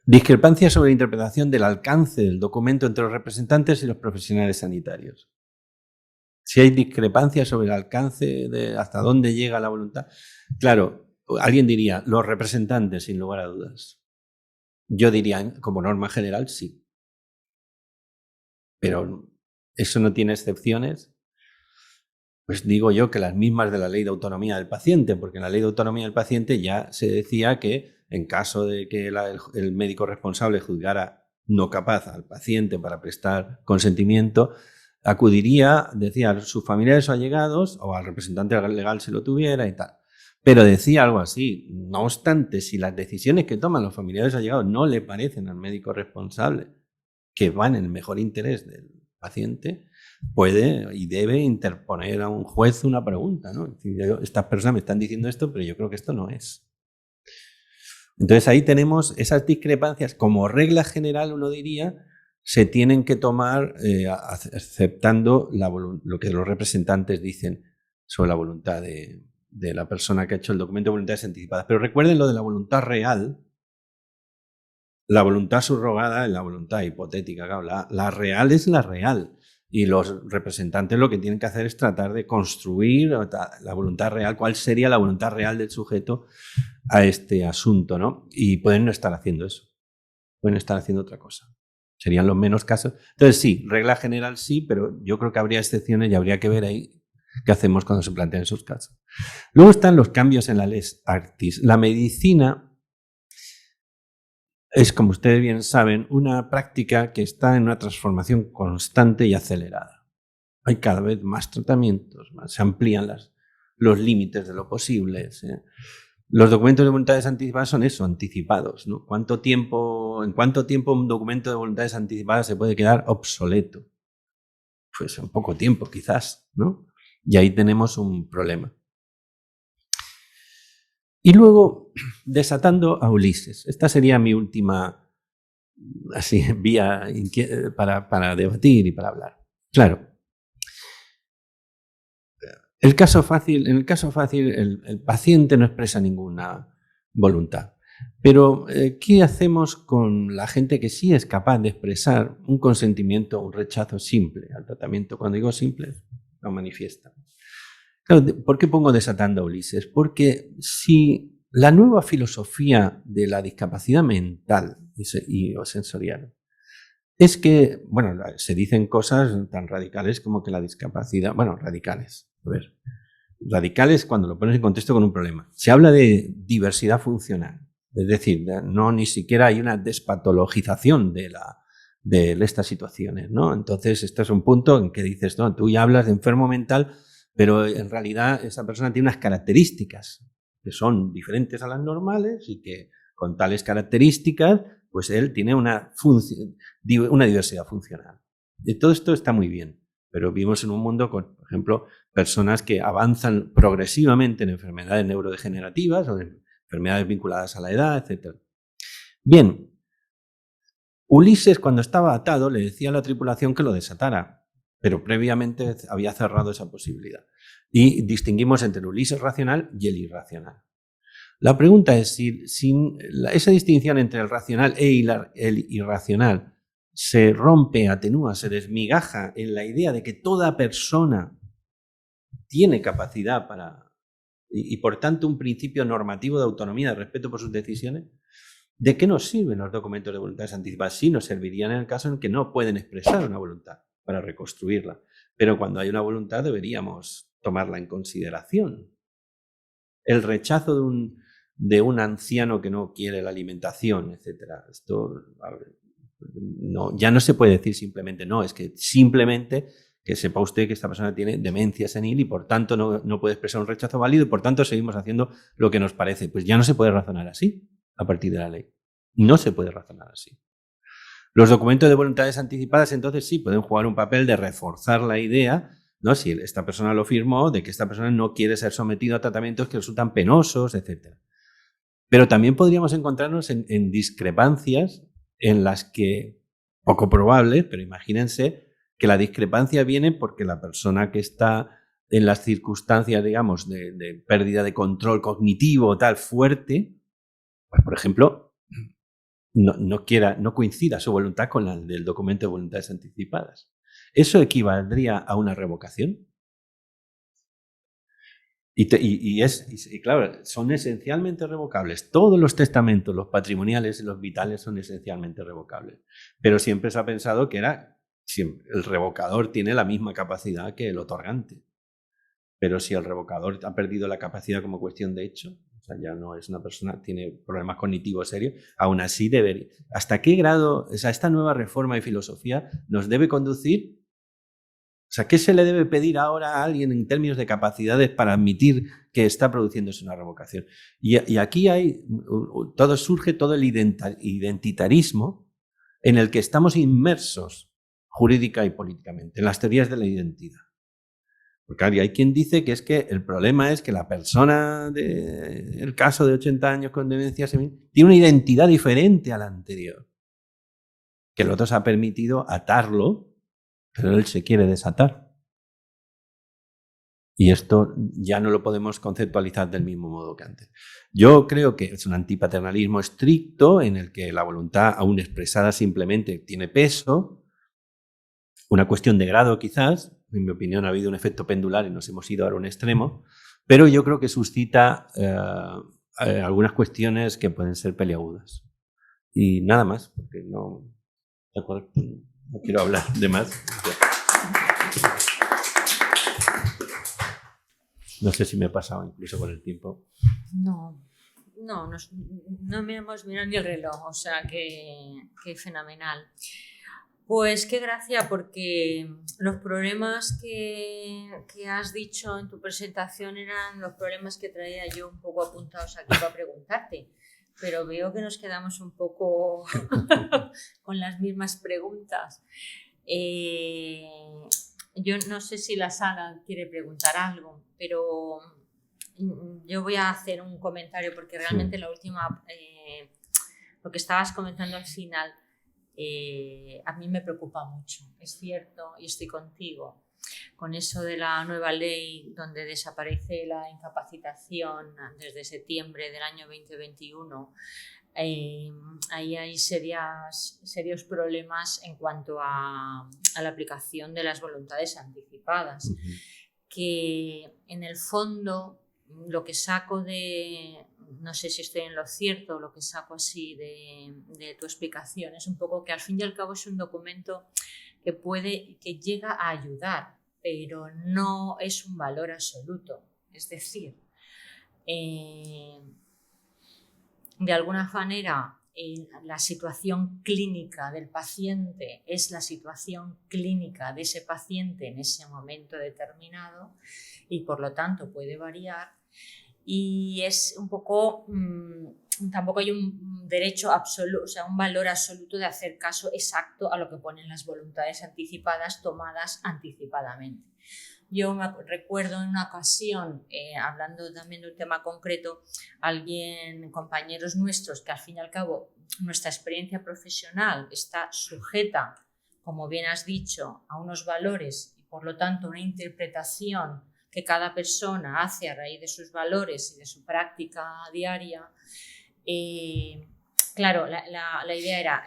Discrepancias sobre la interpretación del alcance del documento entre los representantes y los profesionales sanitarios. Si hay discrepancias sobre el alcance de hasta dónde llega la voluntad. Claro, alguien diría, los representantes, sin lugar a dudas. Yo diría, como norma general, sí. Pero eso no tiene excepciones. Pues digo yo que las mismas de la Ley de Autonomía del Paciente, porque en la Ley de Autonomía del Paciente ya se decía que en caso de que el médico responsable juzgara no capaz al paciente para prestar consentimiento, acudiría, decía, a sus familiares o allegados o al representante legal si lo tuviera y tal. Pero decía algo así, no obstante, si las decisiones que toman los familiares o allegados no le parecen al médico responsable que van en el mejor interés del paciente, puede y debe interponer a un juez una pregunta, ¿no? Estas personas me están diciendo esto, pero yo creo que esto no es. Entonces ahí tenemos esas discrepancias. Como regla general, uno diría, se tienen que tomar aceptando lo que los representantes dicen sobre la voluntad de la persona que ha hecho el documento de voluntades anticipadas. Pero recuerden lo de la voluntad real. La voluntad subrogada es la voluntad hipotética. Claro, la real es la real. Y los representantes lo que tienen que hacer es tratar de construir la voluntad real, cuál sería la voluntad real del sujeto a este asunto, ¿no? Y pueden no estar haciendo eso, pueden estar haciendo otra cosa. Serían los menos casos. Entonces sí, regla general sí, pero yo creo que habría excepciones y habría que ver ahí qué hacemos cuando se plantean esos casos. Luego están los cambios en la lex artis. La medicina es, como ustedes bien saben, una práctica que está en una transformación constante y acelerada. Hay cada vez más tratamientos, se amplían los límites de lo posible. ¿Sí? Los documentos de voluntades anticipadas son eso, anticipados, ¿no? ¿En cuánto tiempo un documento de voluntades anticipadas se puede quedar obsoleto? Pues en poco tiempo, quizás, ¿no? Y ahí tenemos un problema. Y luego, desatando a Ulises. Esta sería mi última vía para debatir y para hablar. Claro. En el caso fácil, el paciente no expresa ninguna voluntad. Pero, ¿qué hacemos con la gente que sí es capaz de expresar un consentimiento, un rechazo simple al tratamiento? Cuando digo simple, lo manifiesta. Claro, ¿por qué pongo desatando a Ulises? Porque si la nueva filosofía de la discapacidad mental o sensorial es que, bueno, se dicen cosas tan radicales como que la discapacidad, bueno, radicales, a ver, radicales cuando lo pones en contexto con un problema. Se habla de diversidad funcional, es decir, no ni siquiera hay una despatologización de estas situaciones, ¿no? Entonces, esto es un punto en que dices, no, tú ya hablas de enfermo mental, pero en realidad esa persona tiene unas características que son diferentes a las normales y que con tales características, pues él tiene una diversidad funcional. Y todo esto está muy bien, pero vivimos en un mundo con, por ejemplo, personas que avanzan progresivamente en enfermedades neurodegenerativas o en enfermedades vinculadas a la edad, etc. Bien, Ulises, cuando estaba atado, le decía a la tripulación que lo desatara, pero previamente había cerrado esa posibilidad. Y distinguimos entre el Ulises racional y el irracional. La pregunta es si esa distinción entre el racional el irracional se rompe, atenúa, se desmigaja en la idea de que toda persona tiene capacidad y por tanto un principio normativo de autonomía, de respeto por sus decisiones, ¿de qué nos sirven los documentos de voluntades anticipadas? Sí, nos servirían en el caso en que no pueden expresar una voluntad para reconstruirla. Pero cuando hay una voluntad deberíamos tomarla en consideración. El rechazo de un anciano que no quiere la alimentación, etc. Esto no, ya no se puede decir simplemente no, es que simplemente que sepa usted que esta persona tiene demencia senil y por tanto no puede expresar un rechazo válido y por tanto seguimos haciendo lo que nos parece. Pues ya no se puede razonar así a partir de la ley. No se puede razonar así. Los documentos de voluntades anticipadas entonces sí pueden jugar un papel de reforzar la idea, ¿no? Si esta persona lo firmó, de que esta persona no quiere ser sometido a tratamientos que resultan penosos, etc. Pero también podríamos encontrarnos en discrepancias en las que, poco probable, pero imagínense que la discrepancia viene porque la persona que está en las circunstancias, digamos, de pérdida de control cognitivo tal fuerte, pues por ejemplo, no coincida su voluntad con la del documento de voluntades anticipadas. ¿Eso equivaldría a una revocación? Y claro, son esencialmente revocables. Todos los testamentos, los patrimoniales y los vitales son esencialmente revocables. Pero siempre se ha pensado que el revocador tiene la misma capacidad que el otorgante. Pero si el revocador ha perdido la capacidad como cuestión de hecho, o sea, ya no es una persona, tiene problemas cognitivos serios, aún así debería. ¿Hasta qué grado, o sea, esta nueva reforma de filosofía nos debe conducir? O sea, ¿qué se le debe pedir ahora a alguien en términos de capacidades para admitir que está produciéndose una revocación? Y aquí surge todo el identitarismo en el que estamos inmersos jurídica y políticamente, en las teorías de la identidad. Porque hay quien dice que es que el problema es que la persona del caso de 80 años con demencia senil tiene una identidad diferente a la anterior. Que el otro se ha permitido atarlo, pero él se quiere desatar. Y esto ya no lo podemos conceptualizar del mismo modo que antes. Yo creo que es un antipaternalismo estricto en el que la voluntad, aún expresada simplemente, tiene peso. una cuestión de grado quizás. En mi opinión ha habido un efecto pendular y nos hemos ido a un extremo, pero yo creo que suscita algunas cuestiones que pueden ser peliagudas. Y nada más, porque no quiero hablar de más. No sé si me he pasado incluso con el tiempo. No me hemos mirado ni el reloj, o sea que fenomenal. Pues qué gracia, porque los problemas que has dicho en tu presentación eran los problemas que traía yo un poco apuntados aquí para preguntarte, pero veo que nos quedamos un poco con las mismas preguntas. Yo no sé si la sala quiere preguntar algo, pero yo voy a hacer un comentario porque realmente la última, lo que estabas comentando al final, a mí me preocupa mucho, es cierto, y estoy contigo con eso de la nueva ley donde desaparece la incapacitación desde septiembre del año 2021. Ahí hay serios problemas en cuanto a la aplicación de las voluntades anticipadas, que en el fondo lo que saco no sé si estoy en lo cierto, lo que saco así de tu explicación es un poco que al fin y al cabo es un documento que llega a ayudar, pero no es un valor absoluto. Es decir, de alguna manera la situación clínica del paciente es la situación clínica de ese paciente en ese momento determinado y por lo tanto puede variar. Y es un poco, tampoco hay un derecho absoluto, o sea, un valor absoluto de hacer caso exacto a lo que ponen las voluntades anticipadas tomadas anticipadamente. Yo me recuerdo en una ocasión, hablando también de un tema concreto, compañeros nuestros, que al fin y al cabo nuestra experiencia profesional está sujeta, como bien has dicho, a unos valores y por lo tanto una interpretación que cada persona hace a raíz de sus valores y de su práctica diaria. Claro, la idea era,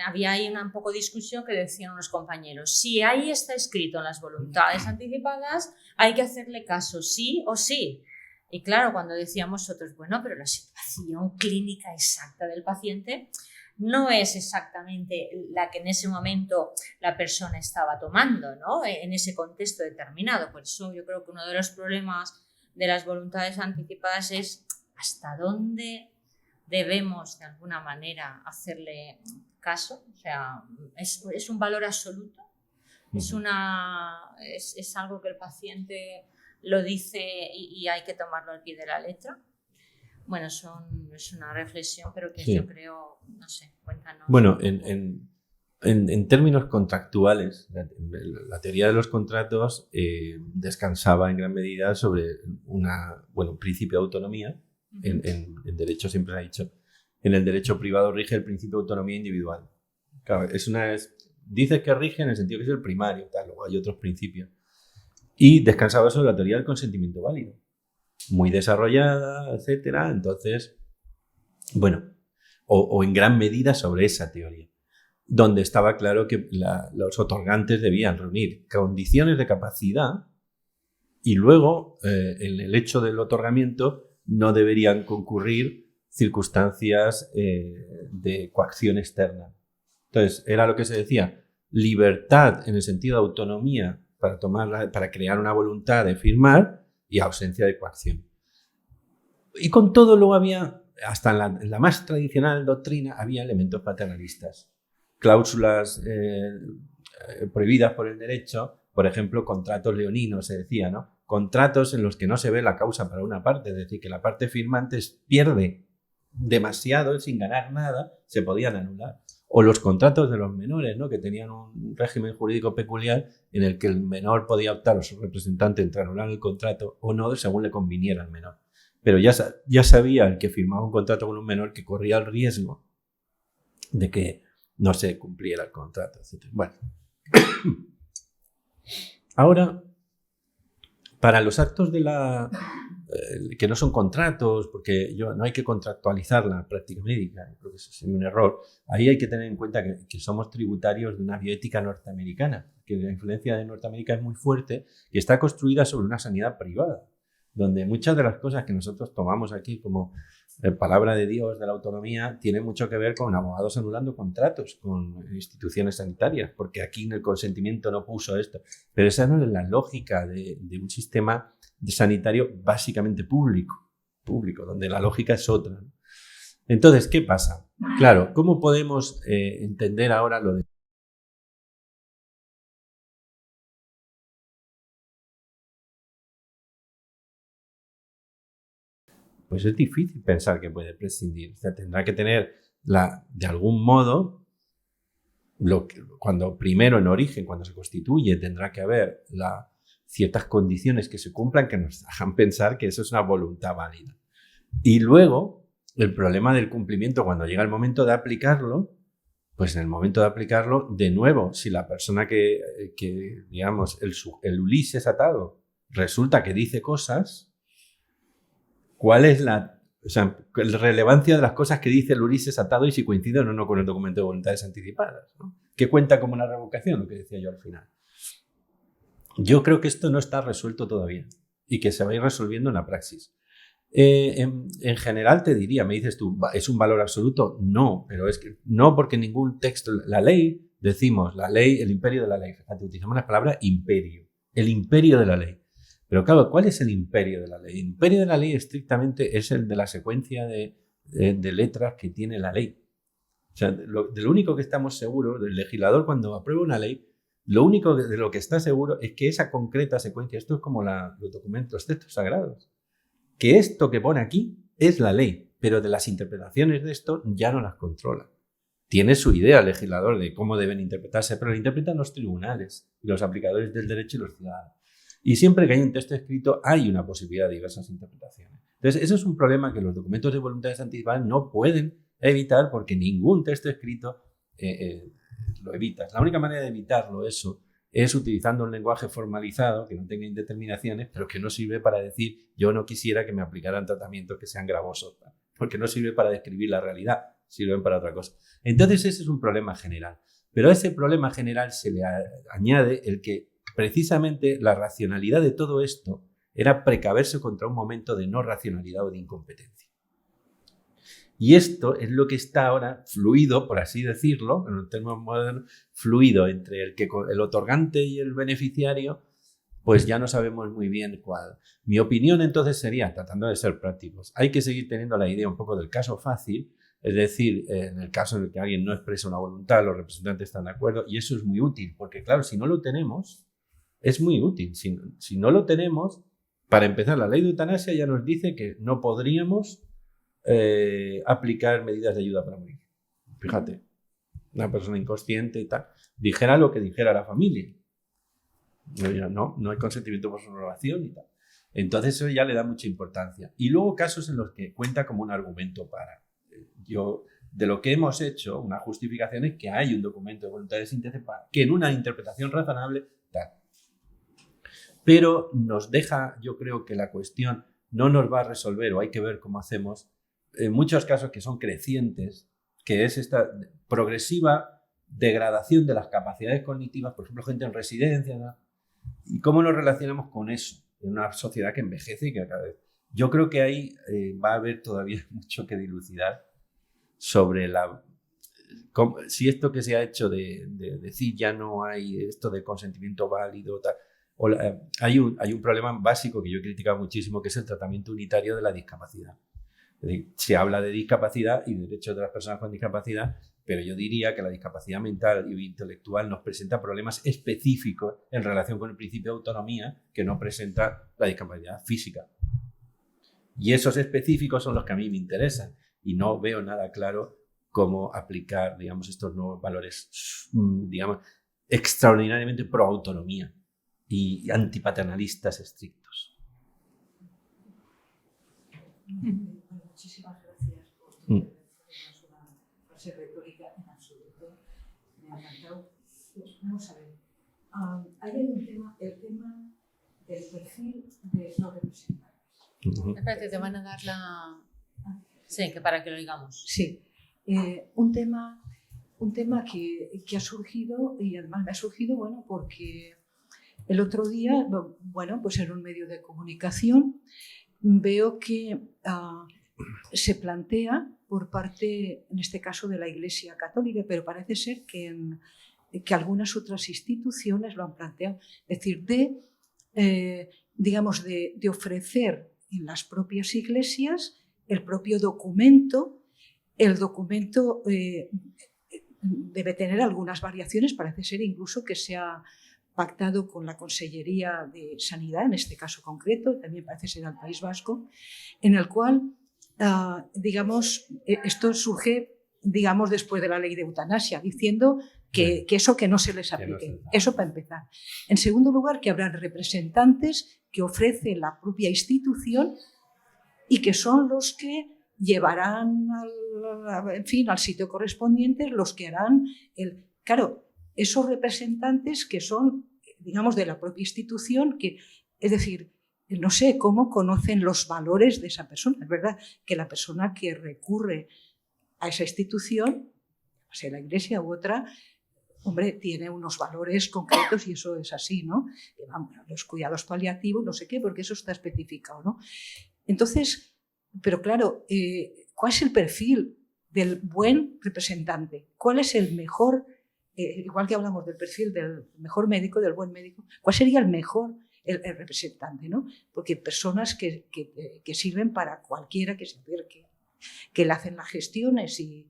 había ahí un poco de discusión que decían unos compañeros, si ahí está escrito en las voluntades anticipadas, hay que hacerle caso, sí o sí. Y claro, cuando decíamos nosotros, bueno, pero la situación clínica exacta del paciente no es exactamente la que en ese momento la persona estaba tomando, ¿no? En ese contexto determinado. Por eso yo creo que uno de los problemas de las voluntades anticipadas es hasta dónde debemos de alguna manera hacerle caso. O sea, es un valor absoluto, es algo que el paciente lo dice y hay que tomarlo al pie de la letra. Bueno, es una reflexión, pero que yo creo, no sé, cuéntanos. Bueno, en términos contractuales, la teoría de los contratos descansaba en gran medida sobre un principio de autonomía. En derecho siempre se ha dicho, en el derecho privado rige el principio de autonomía individual. Claro, dice que rige en el sentido que es el primario, luego hay otros principios. Y descansaba sobre la teoría del consentimiento válido, muy desarrollada, etcétera. Entonces, bueno, o en gran medida sobre esa teoría, donde estaba claro que los otorgantes debían reunir condiciones de capacidad y luego, en el hecho del otorgamiento, no deberían concurrir circunstancias de coacción externa. Entonces, era lo que se decía, libertad en el sentido de autonomía para crear una voluntad de firmar y ausencia de coacción. Y con todo luego había, hasta en la más tradicional doctrina, había elementos paternalistas. Cláusulas prohibidas por el derecho, por ejemplo, contratos leoninos, se decía, ¿no? Contratos en los que no se ve la causa para una parte, es decir, que la parte firmante pierde demasiado sin ganar nada, se podían anular. O los contratos de los menores, ¿no? Que tenían un régimen jurídico peculiar en el que el menor podía optar a su representante entre anular el contrato o no, según le conviniera al menor. Pero ya sabía el que firmaba un contrato con un menor que corría el riesgo de que no se cumpliera el contrato, etc. Bueno, ahora, para los actos de la que no son contratos, porque no hay que contractualizar la práctica médica, creo que eso sería un error. Ahí hay que tener en cuenta que somos tributarios de una bioética norteamericana, que la influencia de Norteamérica es muy fuerte y está construida sobre una sanidad privada, donde muchas de las cosas que nosotros tomamos aquí como palabra de Dios de la autonomía tiene mucho que ver con abogados anulando contratos con instituciones sanitarias, porque aquí en el consentimiento no puso esto. Pero esa no es la lógica de un sistema sanitario básicamente público, donde la lógica es otra, ¿no? Entonces, ¿qué pasa? Claro, ¿cómo podemos entender ahora lo de... Pues es difícil pensar que puede prescindir. O sea, tendrá que tener, de algún modo, cuando primero en origen, cuando se constituye, tendrá que haber ciertas condiciones que se cumplan que nos hagan pensar que eso es una voluntad válida. Y luego, el problema del cumplimiento, cuando llega el momento de aplicarlo, pues en el momento de aplicarlo, de nuevo, si la persona que digamos, el Ulises atado, resulta que dice cosas, ¿cuál es la relevancia de las cosas que dice el Ulises atado y si coinciden o no con el documento de voluntades anticipadas, ¿no? ¿Qué cuenta como una revocación? Lo que decía yo al final. Yo creo que esto no está resuelto todavía y que se va a ir resolviendo en la praxis. En general te diría, me dices tú, ¿es un valor absoluto? No, pero es que no, porque ningún texto, la ley, decimos, la ley, el imperio de la ley. Fíjate, utilizamos la palabra imperio, el imperio de la ley. Pero claro, ¿cuál es el imperio de la ley? El imperio de la ley estrictamente es el de la secuencia de letras que tiene la ley. O sea, de lo único que estamos seguros, del legislador cuando aprueba una ley, lo único de lo que está seguro es que esa concreta secuencia, esto es como los documentos, los textos sagrados, que esto que pone aquí es la ley, pero de las interpretaciones de esto ya no las controla. Tiene su idea el legislador de cómo deben interpretarse, pero lo interpretan los tribunales, los aplicadores del derecho y los ciudadanos. Y siempre que hay un texto escrito hay una posibilidad de diversas interpretaciones. Entonces, eso es un problema que los documentos de voluntades anticipadas no pueden evitar porque ningún texto escrito lo evita. La única manera de evitarlo eso es utilizando un lenguaje formalizado que no tenga indeterminaciones, pero que no sirve para decir yo no quisiera que me aplicaran tratamientos que sean gravosos, porque no sirve para describir la realidad, sirven para otra cosa. Entonces ese es un problema general. Pero a ese problema general se le añade el que precisamente la racionalidad de todo esto era precaverse contra un momento de no racionalidad o de incompetencia. Y esto es lo que está ahora fluido, por así decirlo, en un término moderno, fluido entre el otorgante y el beneficiario, pues ya no sabemos muy bien cuál. Mi opinión entonces sería, tratando de ser prácticos, hay que seguir teniendo la idea un poco del caso fácil, es decir, en el caso en el que alguien no expresa una voluntad, los representantes están de acuerdo, y eso es muy útil, porque claro, si no lo tenemos, es muy útil. Si no lo tenemos, para empezar, la ley de eutanasia ya nos dice que no podríamos aplicar medidas de ayuda para morir. Fíjate, una persona inconsciente y tal, dijera lo que dijera la familia. No hay consentimiento por subrogación y tal. Entonces eso ya le da mucha importancia. Y luego casos en los que cuenta como un argumento para. De lo que hemos hecho, una justificación es que hay un documento de voluntades anticipadas que en una interpretación razonable tal. Pero nos deja, yo creo que la cuestión no nos va a resolver, o hay que ver cómo hacemos, en muchos casos que son crecientes, que es esta progresiva degradación de las capacidades cognitivas, por ejemplo, gente en residencia, ¿no? ¿Y cómo nos relacionamos con eso en una sociedad que envejece y que cada vez... Yo creo que ahí va a haber todavía mucho que dilucidar sobre si esto que se ha hecho de decir ya no hay esto de consentimiento válido, tal, hay un problema básico que yo he criticado muchísimo, que es el tratamiento unitario de la discapacidad. Es decir, se habla de discapacidad y derechos de las personas con discapacidad, pero yo diría que la discapacidad mental y intelectual nos presenta problemas específicos en relación con el principio de autonomía que no presenta la discapacidad física. Y esos específicos son los que a mí me interesan y no veo nada claro cómo aplicar, digamos, estos nuevos valores, digamos, extraordinariamente pro autonomía y antipaternalistas estrictos. Muchísimas gracias por tu intervención. Una frase retórica en absoluto. Me ha encantado. Vamos a ver. Hay el tema del perfil de los representantes. Espérate, te van a dar la... Sí, que para que lo digamos. Sí, un tema que ha surgido, y además me ha surgido, bueno, porque el otro día, bueno, pues en un medio de comunicación veo que se plantea por parte, en este caso, de la Iglesia Católica, pero parece ser que algunas otras instituciones lo han planteado, es decir, digamos, de ofrecer en las propias iglesias el propio documento. El documento debe tener algunas variaciones, parece ser incluso que se ha pactado con la Consellería de Sanidad, en este caso concreto, también parece ser al País Vasco, en el cual, digamos, esto surge, digamos, después de la ley de eutanasia, diciendo que eso que no se les aplique. Eso para empezar. En segundo lugar, que habrá representantes que ofrece la propia institución y que son los que llevarán al sitio correspondiente, los que harán Claro, esos representantes que son, digamos, de la propia institución, es decir, no sé cómo conocen los valores de esa persona. Es verdad que la persona que recurre a esa institución, sea la iglesia u otra, hombre, tiene unos valores concretos y eso es así, ¿no? Los cuidados paliativos, no sé qué, porque eso está especificado, ¿no? Entonces, pero claro, ¿cuál es el perfil del buen representante? ¿Cuál es el mejor, igual que hablamos del perfil del mejor médico, del buen médico, cuál sería el mejor el representante, ¿no? Porque personas que sirven para cualquiera que se acerque, que le hacen las gestiones y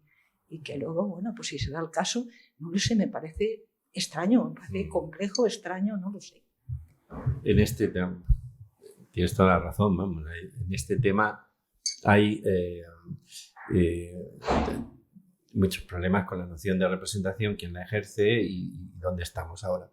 que luego, bueno, pues si se da el caso, no lo sé, me parece extraño, me parece complejo, extraño, no lo sé. En este tema, tienes toda la razón, vamos, en este tema hay muchos problemas con la noción de representación, quién la ejerce y dónde estamos ahora.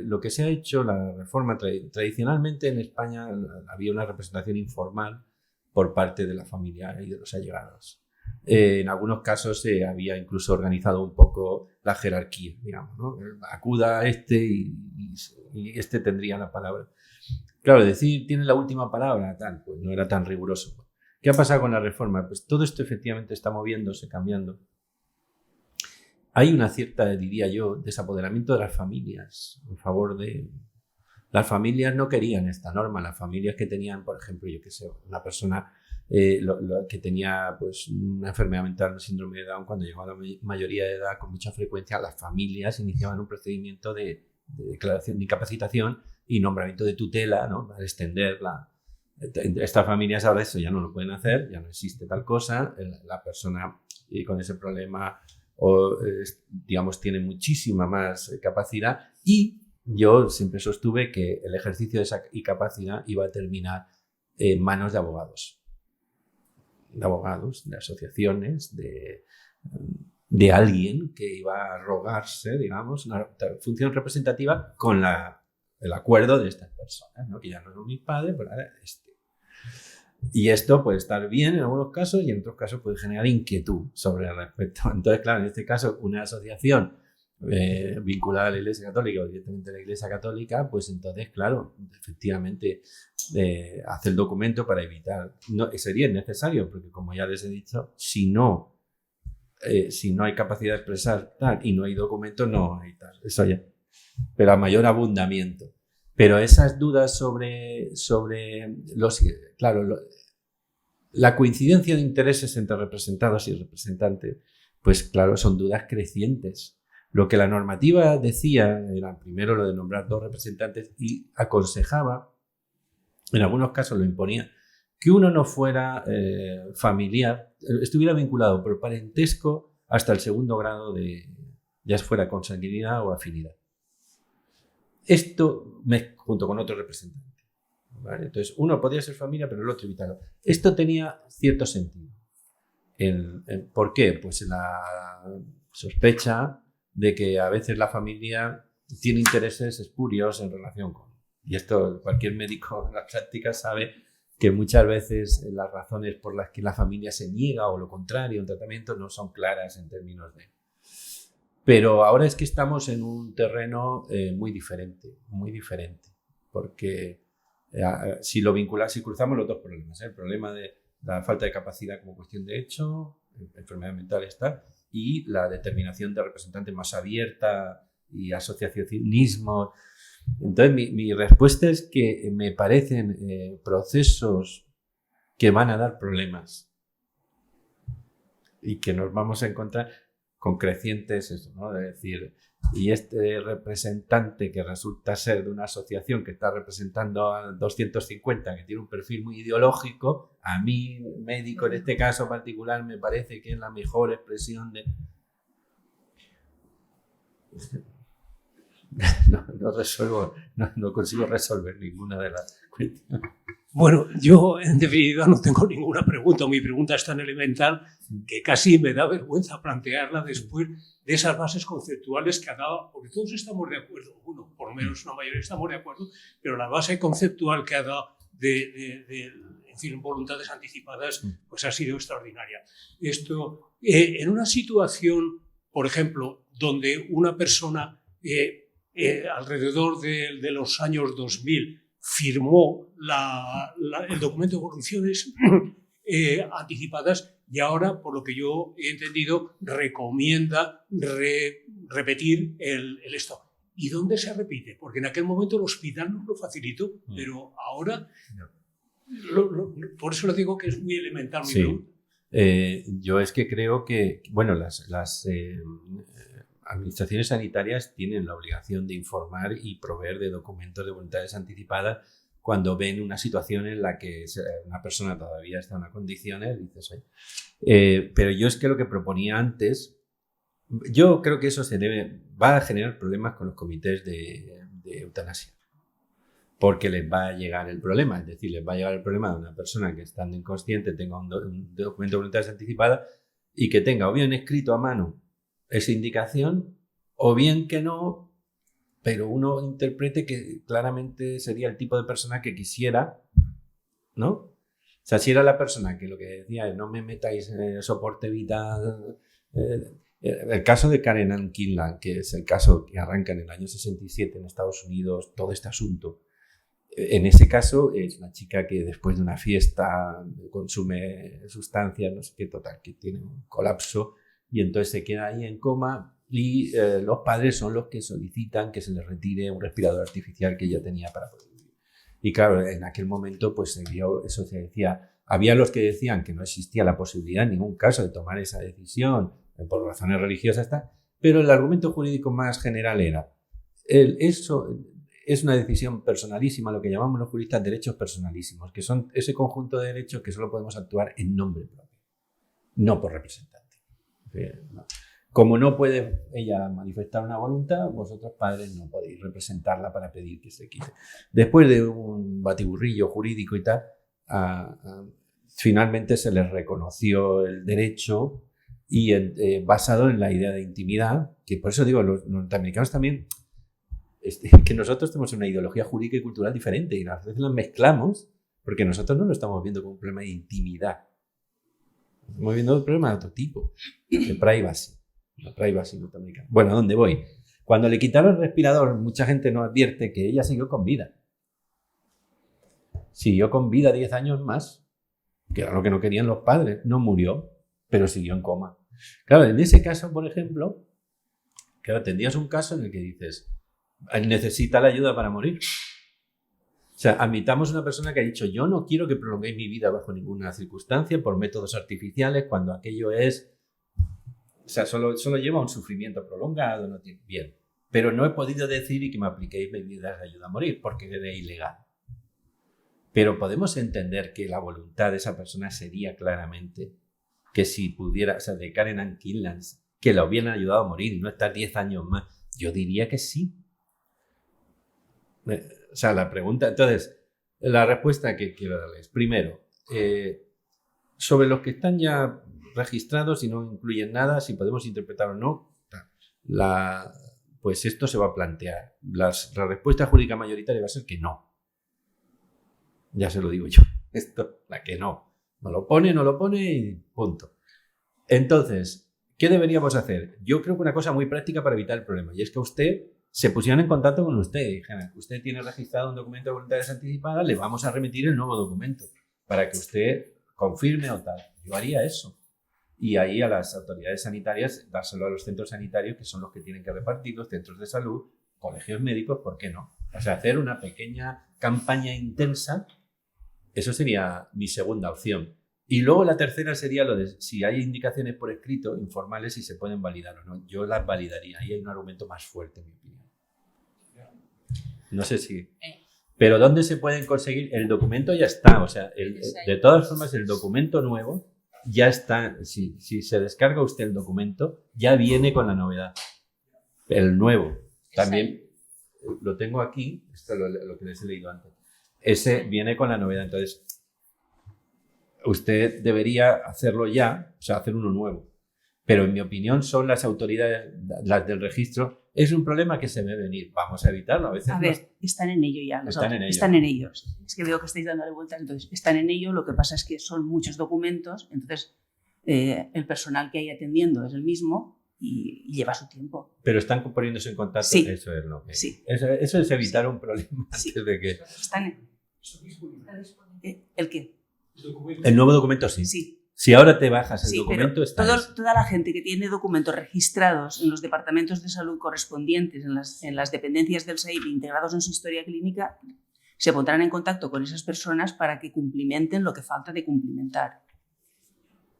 Lo que se ha hecho, la reforma, tradicionalmente en España había una representación informal por parte de la familia y de los allegados. En algunos casos se había incluso organizado un poco la jerarquía, digamos, ¿no? Acuda a este y este tendría la palabra. Claro, decir tiene la última palabra, tal, pues no era tan riguroso. ¿Qué ha pasado con la reforma? Pues todo esto efectivamente está moviéndose, cambiando. Hay una cierta, diría yo, desapoderamiento de las familias en favor de... Las familias no querían esta norma, las familias que tenían, por ejemplo, yo qué sé, una persona que tenía pues, una enfermedad mental, un síndrome de Down, cuando llegó a la mayoría de edad, con mucha frecuencia, las familias iniciaban un procedimiento de declaración de incapacitación y nombramiento de tutela, ¿no? Para extenderla. Estas familias ahora eso ya no lo pueden hacer, ya no existe tal cosa, la persona con ese problema digamos tiene muchísima más capacidad y yo siempre sostuve que el ejercicio de esa incapacidad iba a terminar en manos de abogados, de asociaciones, de alguien que iba a arrogarse, digamos, una función representativa con el acuerdo de estas personas, ¿no? Que ya no son mis padres, pero ahora Y esto puede estar bien en algunos casos y en otros casos puede generar inquietud sobre el respecto. Entonces, claro, en este caso, una asociación vinculada a la Iglesia Católica o directamente a la Iglesia Católica, pues entonces, claro, efectivamente hace el documento para evitar. No, sería necesario, porque como ya les he dicho, si no hay capacidad de expresar tal y no hay documento, no hay tal. Eso ya. Pero a mayor abundamiento. Pero esas dudas sobre la coincidencia de intereses entre representados y representantes, pues claro, son dudas crecientes. Lo que la normativa decía era primero lo de nombrar 2 representantes y aconsejaba, en algunos casos lo imponía, que uno no fuera familiar, estuviera vinculado por parentesco hasta el 2º grado ya fuera consanguinidad o afinidad. Esto junto con otro representante. ¿Vale? Entonces, uno podía ser familia, pero el otro evitarlo. Esto tenía cierto sentido. ¿Por qué? Pues la sospecha de que a veces la familia tiene intereses espurios en relación con... Y esto cualquier médico en la práctica sabe que muchas veces las razones por las que la familia se niega o lo contrario a un tratamiento no son claras en términos de... Pero ahora es que estamos en un terreno muy diferente, porque Si cruzamos los dos problemas, el problema de la falta de capacidad como cuestión de hecho, enfermedad mental está, y la determinación de representantes más abierta y asociacionismo. Entonces, mi respuesta es que me parecen procesos que van a dar problemas y que nos vamos a encontrar con crecientes, eso, ¿no? Es decir, y este representante que resulta ser de una asociación que está representando a 250, que tiene un perfil muy ideológico, a mí, médico en este caso particular, me parece que es la mejor expresión de... No consigo resolver ninguna de las cuestiones. Bueno, yo en definitiva no tengo ninguna pregunta. Mi pregunta es tan elemental que casi me da vergüenza plantearla después de esas bases conceptuales que ha dado, porque todos estamos de acuerdo, bueno, por lo menos una mayoría estamos de acuerdo, pero la base conceptual que ha dado en fin, voluntades anticipadas, pues ha sido extraordinaria. Esto, en una situación, por ejemplo, donde una persona alrededor de los años 2000 firmó el documento de evoluciones anticipadas y ahora, por lo que yo he entendido, recomienda repetir el esto. ¿Y dónde se repite? Porque en aquel momento el hospital nos lo facilitó, pero ahora, por eso le digo que es muy elemental mi pregunta. Yo es que creo que, bueno, las administraciones sanitarias tienen la obligación de informar y proveer de documentos de voluntades anticipadas cuando ven una situación en la que una persona todavía está en unas condiciones, dices, pero yo es que lo que proponía antes, yo creo que eso va a generar problemas con los comités de eutanasia, porque les va a llegar el problema, es decir, les va a llegar el problema de una persona que estando inconsciente tenga un documento de voluntades anticipadas y que tenga o bien escrito a mano esa indicación, o bien que no, pero uno interprete que claramente sería el tipo de persona que quisiera, ¿no? O sea, si era la persona que lo que decía es no me metáis en el soporte vital. El caso de Karen Ann Kinlan, que es el caso que arranca en el año 67 en Estados Unidos, todo este asunto. En ese caso es una chica que después de una fiesta consume sustancias, no sé qué, total, que tiene un colapso y entonces se queda ahí en coma y los padres son los que solicitan que se le retire un respirador artificial que ella tenía para poder vivir. Y claro, en aquel momento pues se vio, eso se decía, había los que decían que no existía la posibilidad en ningún caso de tomar esa decisión por razones religiosas, pero el argumento jurídico más general era, eso es una decisión personalísima, lo que llamamos los juristas derechos personalísimos, que son ese conjunto de derechos que solo podemos actuar en nombre propio, no por representante. Como no puede ella manifestar una voluntad, vosotros padres no podéis representarla para pedir que se quite. Después de un batiburrillo jurídico y tal, finalmente se les reconoció el derecho y basado en la idea de intimidad, que por eso digo, los norteamericanos también, que nosotros tenemos una ideología jurídica y cultural diferente y a veces las mezclamos porque nosotros no lo estamos viendo como un problema de intimidad. Estamos viendo un problema de otro tipo, de privacy. La privacy norteamericana. Bueno, ¿a dónde voy? Cuando le quitaron el respirador, mucha gente no advierte que ella siguió con vida. Siguió con vida 10 años más, que era lo que no querían los padres. No murió, pero siguió en coma. Claro, en ese caso, por ejemplo, claro, tendrías un caso en el que dices, necesita la ayuda para morir. O sea, admitamos una persona que ha dicho, yo no quiero que prolonguéis mi vida bajo ninguna circunstancia por métodos artificiales, cuando aquello es... O sea, solo lleva un sufrimiento prolongado, no tiene... Bien. Pero no he podido decir y que me apliquéis medidas de ayuda a morir, porque era ilegal. Pero podemos entender que la voluntad de esa persona sería claramente que si pudiera, o sea, de Karen Ann Kinlan, que la hubieran ayudado a morir y no estar 10 años más. Yo diría que sí. O sea, la pregunta... Entonces, la respuesta que quiero darles. Primero, sobre los que están ya registrados y no incluyen nada, si podemos interpretar o no, pues esto se va a plantear. La respuesta jurídica mayoritaria va a ser que no. Ya se lo digo yo. La que no. No lo pone y punto. Entonces, ¿qué deberíamos hacer? Yo creo que una cosa muy práctica para evitar el problema, y es que a usted se pusieron en contacto con usted y dijeron, usted tiene registrado un documento de voluntades anticipadas, le vamos a remitir el nuevo documento para que usted confirme o tal. Yo haría eso. Y ahí a las autoridades sanitarias, dárselo a los centros sanitarios, que son los que tienen que repartir, los centros de salud, colegios médicos, ¿por qué no? O sea, hacer una pequeña campaña intensa, eso sería mi segunda opción. Y luego la tercera sería lo de si hay indicaciones por escrito, informales, si se pueden validar o no. Yo las validaría. Ahí hay un argumento más fuerte, en mi opinión. No sé si... Pero ¿dónde se pueden conseguir? El documento ya está. O sea, de todas formas, el documento nuevo ya está. Si se descarga usted el documento, ya viene con la novedad. El nuevo. También lo tengo aquí. Esto es lo que les he leído antes. Ese viene con la novedad. Entonces, usted debería hacerlo ya, o sea, hacer uno nuevo. Pero en mi opinión son las autoridades, las del registro. Es un problema que se ve venir. Vamos a evitarlo. A veces están en ello ya. Están en ello. Es que veo que estáis dándole vueltas. Entonces, están en ello. Lo que pasa es que son muchos documentos. Entonces, el personal que hay atendiendo es el mismo y lleva su tiempo. Pero están poniéndose en contacto. Sí. Eso es lo que... Sí. Eso es evitar un problema antes de que... Están ¿El qué? El nuevo documento sí. Sí. Si ahora te bajas el Sí, documento, pero está toda la gente que tiene documentos registrados en los departamentos de salud correspondientes, en las dependencias del SAIP integrados en su historia clínica, se pondrán en contacto con esas personas para que cumplimenten lo que falta de cumplimentar.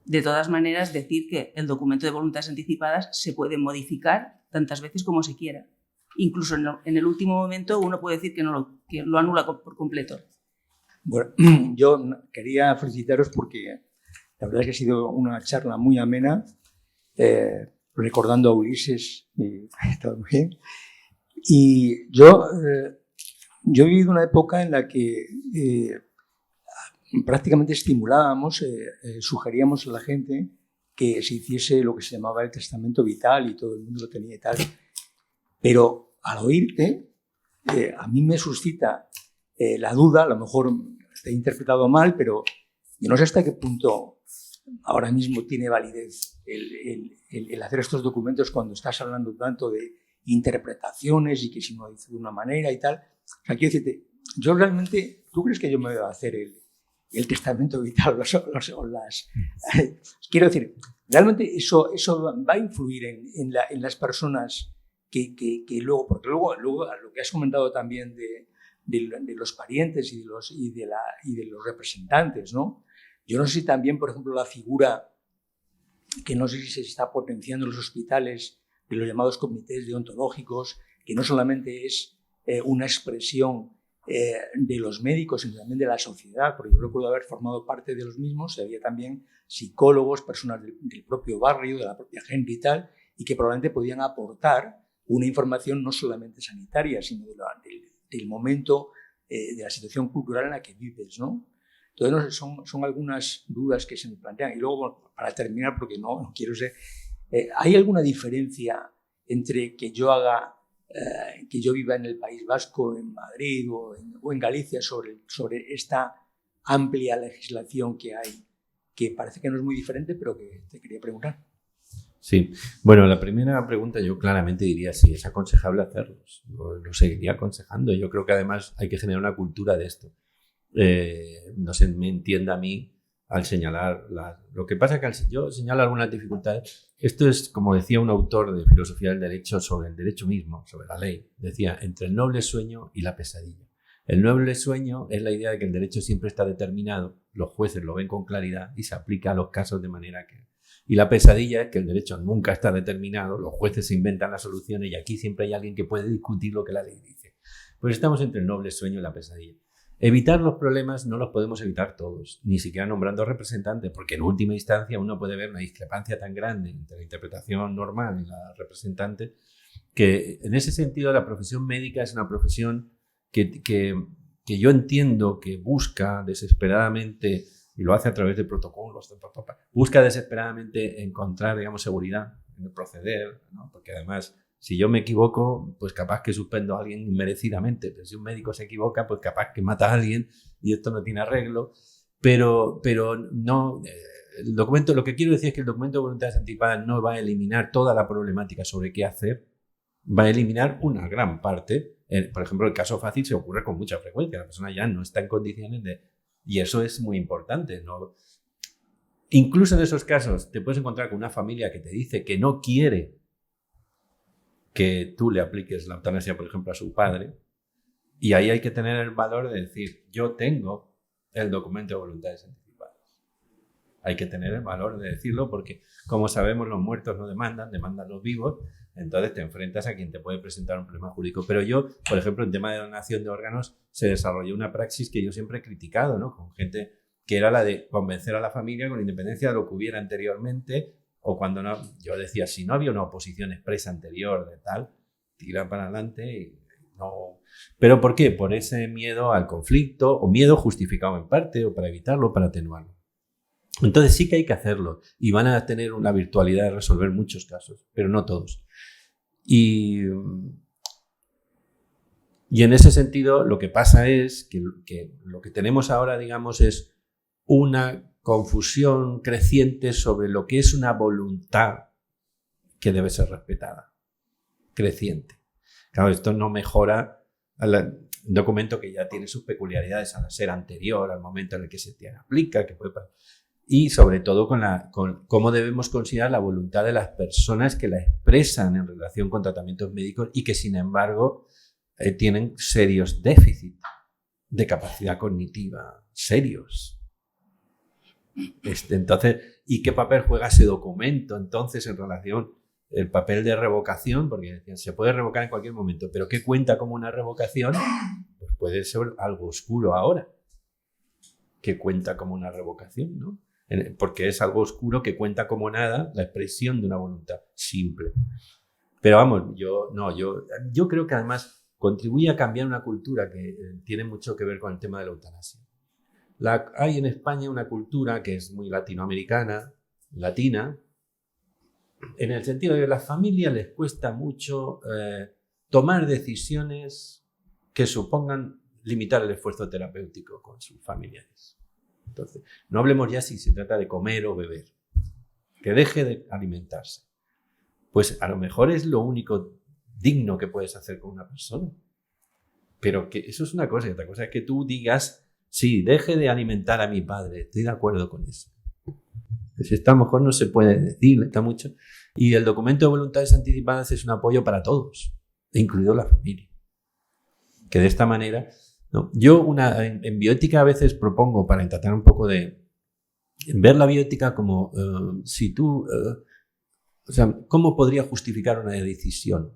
De todas maneras, decir que el documento de voluntades anticipadas se puede modificar tantas veces como se quiera. Incluso en el último momento uno puede decir que lo anula por completo. Bueno, yo quería felicitaros porque la verdad es que ha sido una charla muy amena, recordando a Ulises, y estaba muy bien. Y yo he vivido una época en la que prácticamente estimulábamos, sugeríamos a la gente que se hiciese lo que se llamaba el testamento vital y todo el mundo lo tenía y tal. Pero al oírte, a mí me suscita la duda, a lo mejor te he interpretado mal, pero yo no sé hasta qué punto ahora mismo tiene validez el hacer estos documentos cuando estás hablando tanto de interpretaciones y que si uno dice de una manera y tal. O sea, quiero decirte, yo realmente, ¿tú crees que yo me voy a hacer el testamento vital o las... Quiero decir, realmente eso va a influir en las personas que luego, porque luego lo que has comentado también de los parientes y de los representantes, ¿no? Yo no sé si también, por ejemplo, la figura que no sé si se está potenciando en los hospitales de los llamados comités deontológicos, que no solamente es una expresión de los médicos, sino también de la sociedad, porque yo recuerdo haber formado parte de los mismos, y había también psicólogos, personas del propio barrio, de la propia gente y tal, y que probablemente podían aportar una información no solamente sanitaria, sino del momento, de la situación cultural en la que vives, ¿no? Entonces, son algunas dudas que se me plantean. Y luego, bueno, para terminar, porque no quiero ser... ¿hay alguna diferencia entre que yo viva en el País Vasco, en Madrid o en Galicia sobre esta amplia legislación que hay, que parece que no es muy diferente, pero que te quería preguntar? Sí. Bueno, la primera pregunta yo claramente diría sí, es aconsejable hacerlos. Lo seguiría aconsejando. Yo creo que además hay que generar una cultura de esto. No se me entienda a mí al señalar lo que pasa es que yo señalo algunas dificultades. Esto es, como decía un autor de filosofía del derecho sobre el derecho mismo, sobre la ley, decía, entre el noble sueño y la pesadilla. El noble sueño es la idea de que el derecho siempre está determinado, los jueces lo ven con claridad y se aplica a los casos de manera que... Y la pesadilla es que el derecho nunca está determinado, los jueces se inventan las soluciones y aquí siempre hay alguien que puede discutir lo que la ley dice. Pues estamos entre el noble sueño y la pesadilla. Evitar los problemas no los podemos evitar todos, ni siquiera nombrando representantes, porque en última instancia uno puede ver una discrepancia tan grande entre la interpretación normal y la representante, que en ese sentido la profesión médica es una profesión que yo entiendo que busca desesperadamente, y lo hace a través de protocolos, busca desesperadamente encontrar, digamos, seguridad en el proceder, ¿no? Porque además, si yo me equivoco, pues capaz que suspendo a alguien inmerecidamente, pero si un médico se equivoca, pues capaz que mata a alguien y esto no tiene arreglo, pero no... El documento, lo que quiero decir es que el documento de voluntades anticipadas no va a eliminar toda la problemática sobre qué hacer, va a eliminar una gran parte. Por ejemplo, el caso fácil se ocurre con mucha frecuencia. La persona ya no está en condiciones de... Y eso es muy importante, ¿no? Incluso en esos casos te puedes encontrar con una familia que te dice que no quiere que tú le apliques la eutanasia, por ejemplo, a su padre. Y ahí hay que tener el valor de decir, yo tengo el documento de voluntades anticipadas. Hay que tener el valor de decirlo porque, como sabemos, los muertos no demandan, demandan los vivos. Entonces te enfrentas a quien te puede presentar un problema jurídico. Pero yo, por ejemplo, en tema de donación de órganos, se desarrolló una praxis que yo siempre he criticado, ¿no? Con gente que era la de convencer a la familia con independencia de lo que hubiera anteriormente, o cuando no, yo decía, si no había una oposición expresa anterior de tal, tira para adelante y no. ¿Pero por qué? Por ese miedo al conflicto, o miedo justificado en parte, o para evitarlo, para atenuarlo. Entonces sí que hay que hacerlo, y van a tener una virtualidad de resolver muchos casos, pero no todos. Y en ese sentido, lo que pasa es que lo que tenemos ahora, digamos, es una confusión creciente sobre lo que es una voluntad que debe ser respetada. Creciente. Claro, esto no mejora un documento que ya tiene sus peculiaridades al ser anterior al momento en el que se te aplica, que puede... Y sobre todo con cómo debemos considerar la voluntad de las personas que la expresan en relación con tratamientos médicos y que, sin embargo, tienen serios déficits de capacidad cognitiva, serios. Entonces, ¿y qué papel juega ese documento entonces en relación el papel de revocación? Porque decían, se puede revocar en cualquier momento, pero ¿qué cuenta como una revocación? Pues puede ser algo oscuro ahora, que cuenta como una revocación, ¿no? Porque es algo oscuro que cuenta como nada la expresión de una voluntad simple. Pero vamos, yo creo que además contribuye a cambiar una cultura que tiene mucho que ver con el tema de la eutanasia. Hay en España una cultura que es muy latinoamericana, latina, en el sentido de que a las familias les cuesta mucho tomar decisiones que supongan limitar el esfuerzo terapéutico con sus familiares. Entonces, no hablemos ya si se trata de comer o beber, que deje de alimentarse. Pues a lo mejor es lo único digno que puedes hacer con una persona. Pero que eso es una cosa, y otra cosa es que tú digas, sí, deje de alimentar a mi padre, estoy de acuerdo con eso. Pues esto a lo mejor no se puede decir, está mucho. Y el documento de voluntades anticipadas es un apoyo para todos, incluido la familia. Que de esta manera, ¿no? Yo en bioética a veces propongo, para tratar un poco de ver la bioética como si tú, o sea, ¿cómo podría justificar una decisión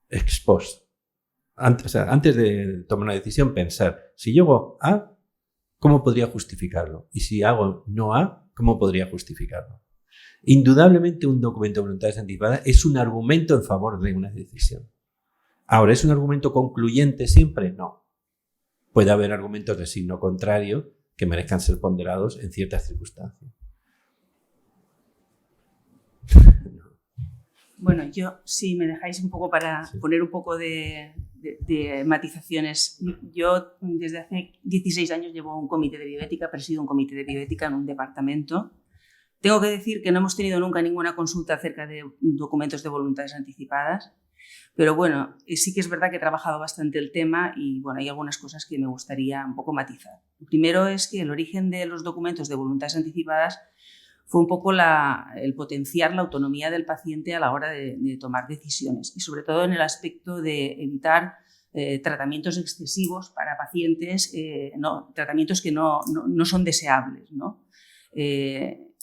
ex post? Antes de tomar una decisión, pensar, si yo hago A, ¿cómo podría justificarlo? Y si hago no A, ¿cómo podría justificarlo? Indudablemente un documento de voluntades anticipadas es un argumento en favor de una decisión. Ahora, ¿es un argumento concluyente siempre? No. Puede haber argumentos de signo contrario que merezcan ser ponderados en ciertas circunstancias. Bueno, yo, si me dejáis un poco para poner un poco de matizaciones. Yo desde hace 16 años llevo un comité de bioética, presido un comité de bioética en un departamento. Tengo que decir que no hemos tenido nunca ninguna consulta acerca de documentos de voluntades anticipadas, pero bueno, sí que es verdad que he trabajado bastante el tema y bueno, hay algunas cosas que me gustaría un poco matizar. Lo primero es que el origen de los documentos de voluntades anticipadas fue un poco el potenciar la autonomía del paciente a la hora de tomar decisiones y sobre todo en el aspecto de evitar tratamientos excesivos para pacientes, tratamientos que no son deseables, ¿no?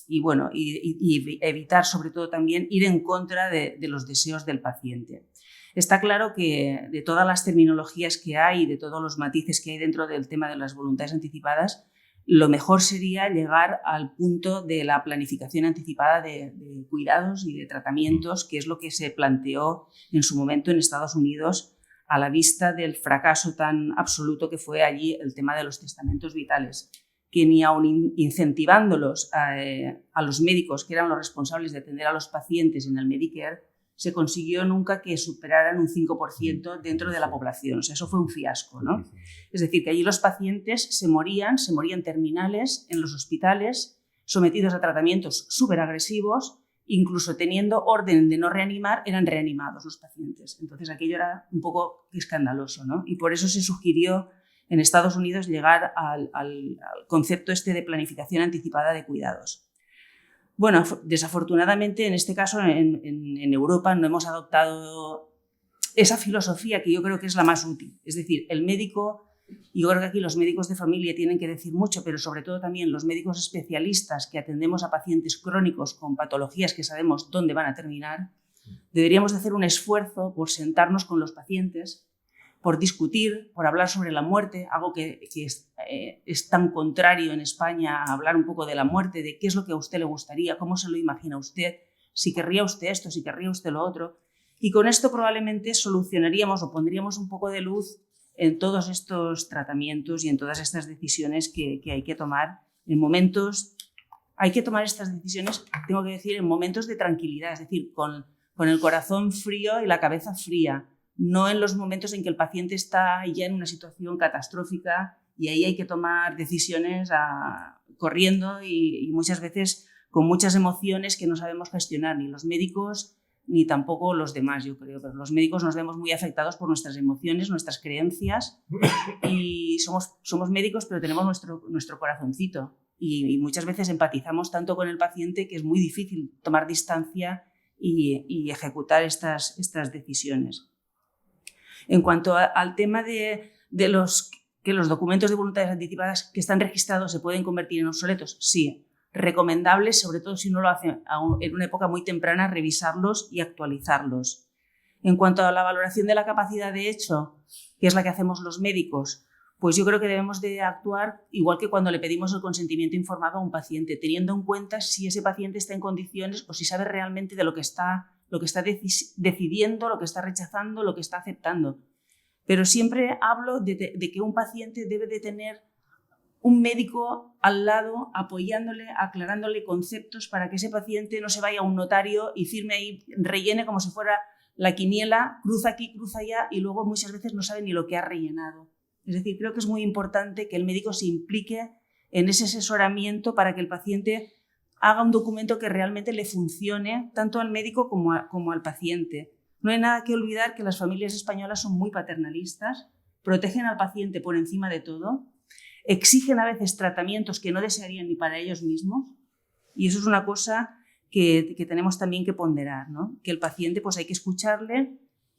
Y bueno, y evitar sobre todo también ir en contra de los deseos del paciente. Está claro que de todas las terminologías que hay, de todos los matices que hay dentro del tema de las voluntades anticipadas, lo mejor sería llegar al punto de la planificación anticipada de cuidados y de tratamientos, que es lo que se planteó en su momento en Estados Unidos a la vista del fracaso tan absoluto que fue allí el tema de los testamentos vitales, que ni aun incentivándolos a los médicos que eran los responsables de atender a los pacientes en el Medicare, se consiguió nunca que superaran un 5% dentro de la población. O sea, eso fue un fiasco, ¿no? Es decir, que allí los pacientes se morían terminales en los hospitales, sometidos a tratamientos súper agresivos, incluso teniendo orden de no reanimar, eran reanimados los pacientes. Entonces aquello era un poco escandaloso, ¿no? Y por eso se sugirió en Estados Unidos llegar al concepto este de planificación anticipada de cuidados. Bueno, desafortunadamente en este caso en Europa no hemos adoptado esa filosofía que yo creo que es la más útil. Es decir, el médico, yo creo que aquí los médicos de familia tienen que decir mucho, pero sobre todo también los médicos especialistas que atendemos a pacientes crónicos con patologías que sabemos dónde van a terminar, deberíamos de hacer un esfuerzo por sentarnos con los pacientes, por discutir, por hablar sobre la muerte, algo que es tan contrario en España, a hablar un poco de la muerte, de qué es lo que a usted le gustaría, cómo se lo imagina usted, si querría usted esto, si querría usted lo otro. Y con esto probablemente solucionaríamos o pondríamos un poco de luz en todos estos tratamientos y en todas estas decisiones que hay que tomar en momentos. Hay que tomar estas decisiones, tengo que decir, en momentos de tranquilidad, es decir, con el corazón frío y la cabeza fría, no en los momentos en que el paciente está ya en una situación catastrófica y ahí hay que tomar decisiones corriendo y muchas veces con muchas emociones que no sabemos gestionar, ni los médicos ni tampoco los demás, yo creo. Pero los médicos nos vemos muy afectados por nuestras emociones, nuestras creencias y somos médicos, pero tenemos nuestro corazoncito y muchas veces empatizamos tanto con el paciente que es muy difícil tomar distancia y ejecutar estas decisiones. En cuanto al tema de que los documentos de voluntades anticipadas que están registrados se pueden convertir en obsoletos, sí. Recomendables, sobre todo si uno lo hace en una época muy temprana, revisarlos y actualizarlos. En cuanto a la valoración de la capacidad de hecho, que es la que hacemos los médicos, pues yo creo que debemos de actuar igual que cuando le pedimos el consentimiento informado a un paciente, teniendo en cuenta si ese paciente está en condiciones o si sabe realmente de lo que está decidiendo, lo que está rechazando, lo que está aceptando. Pero siempre hablo de que un paciente debe de tener un médico al lado apoyándole, aclarándole conceptos para que ese paciente no se vaya a un notario y firme ahí, rellene como si fuera la quiniela, cruza aquí, cruza allá y luego muchas veces no sabe ni lo que ha rellenado. Es decir, creo que es muy importante que el médico se implique en ese asesoramiento para que el paciente haga un documento que realmente le funcione tanto al médico como al paciente. No hay nada que olvidar que las familias españolas son muy paternalistas, protegen al paciente por encima de todo, exigen a veces tratamientos que no desearían ni para ellos mismos y eso es una cosa que tenemos también que ponderar, ¿no? Que el paciente pues hay que escucharle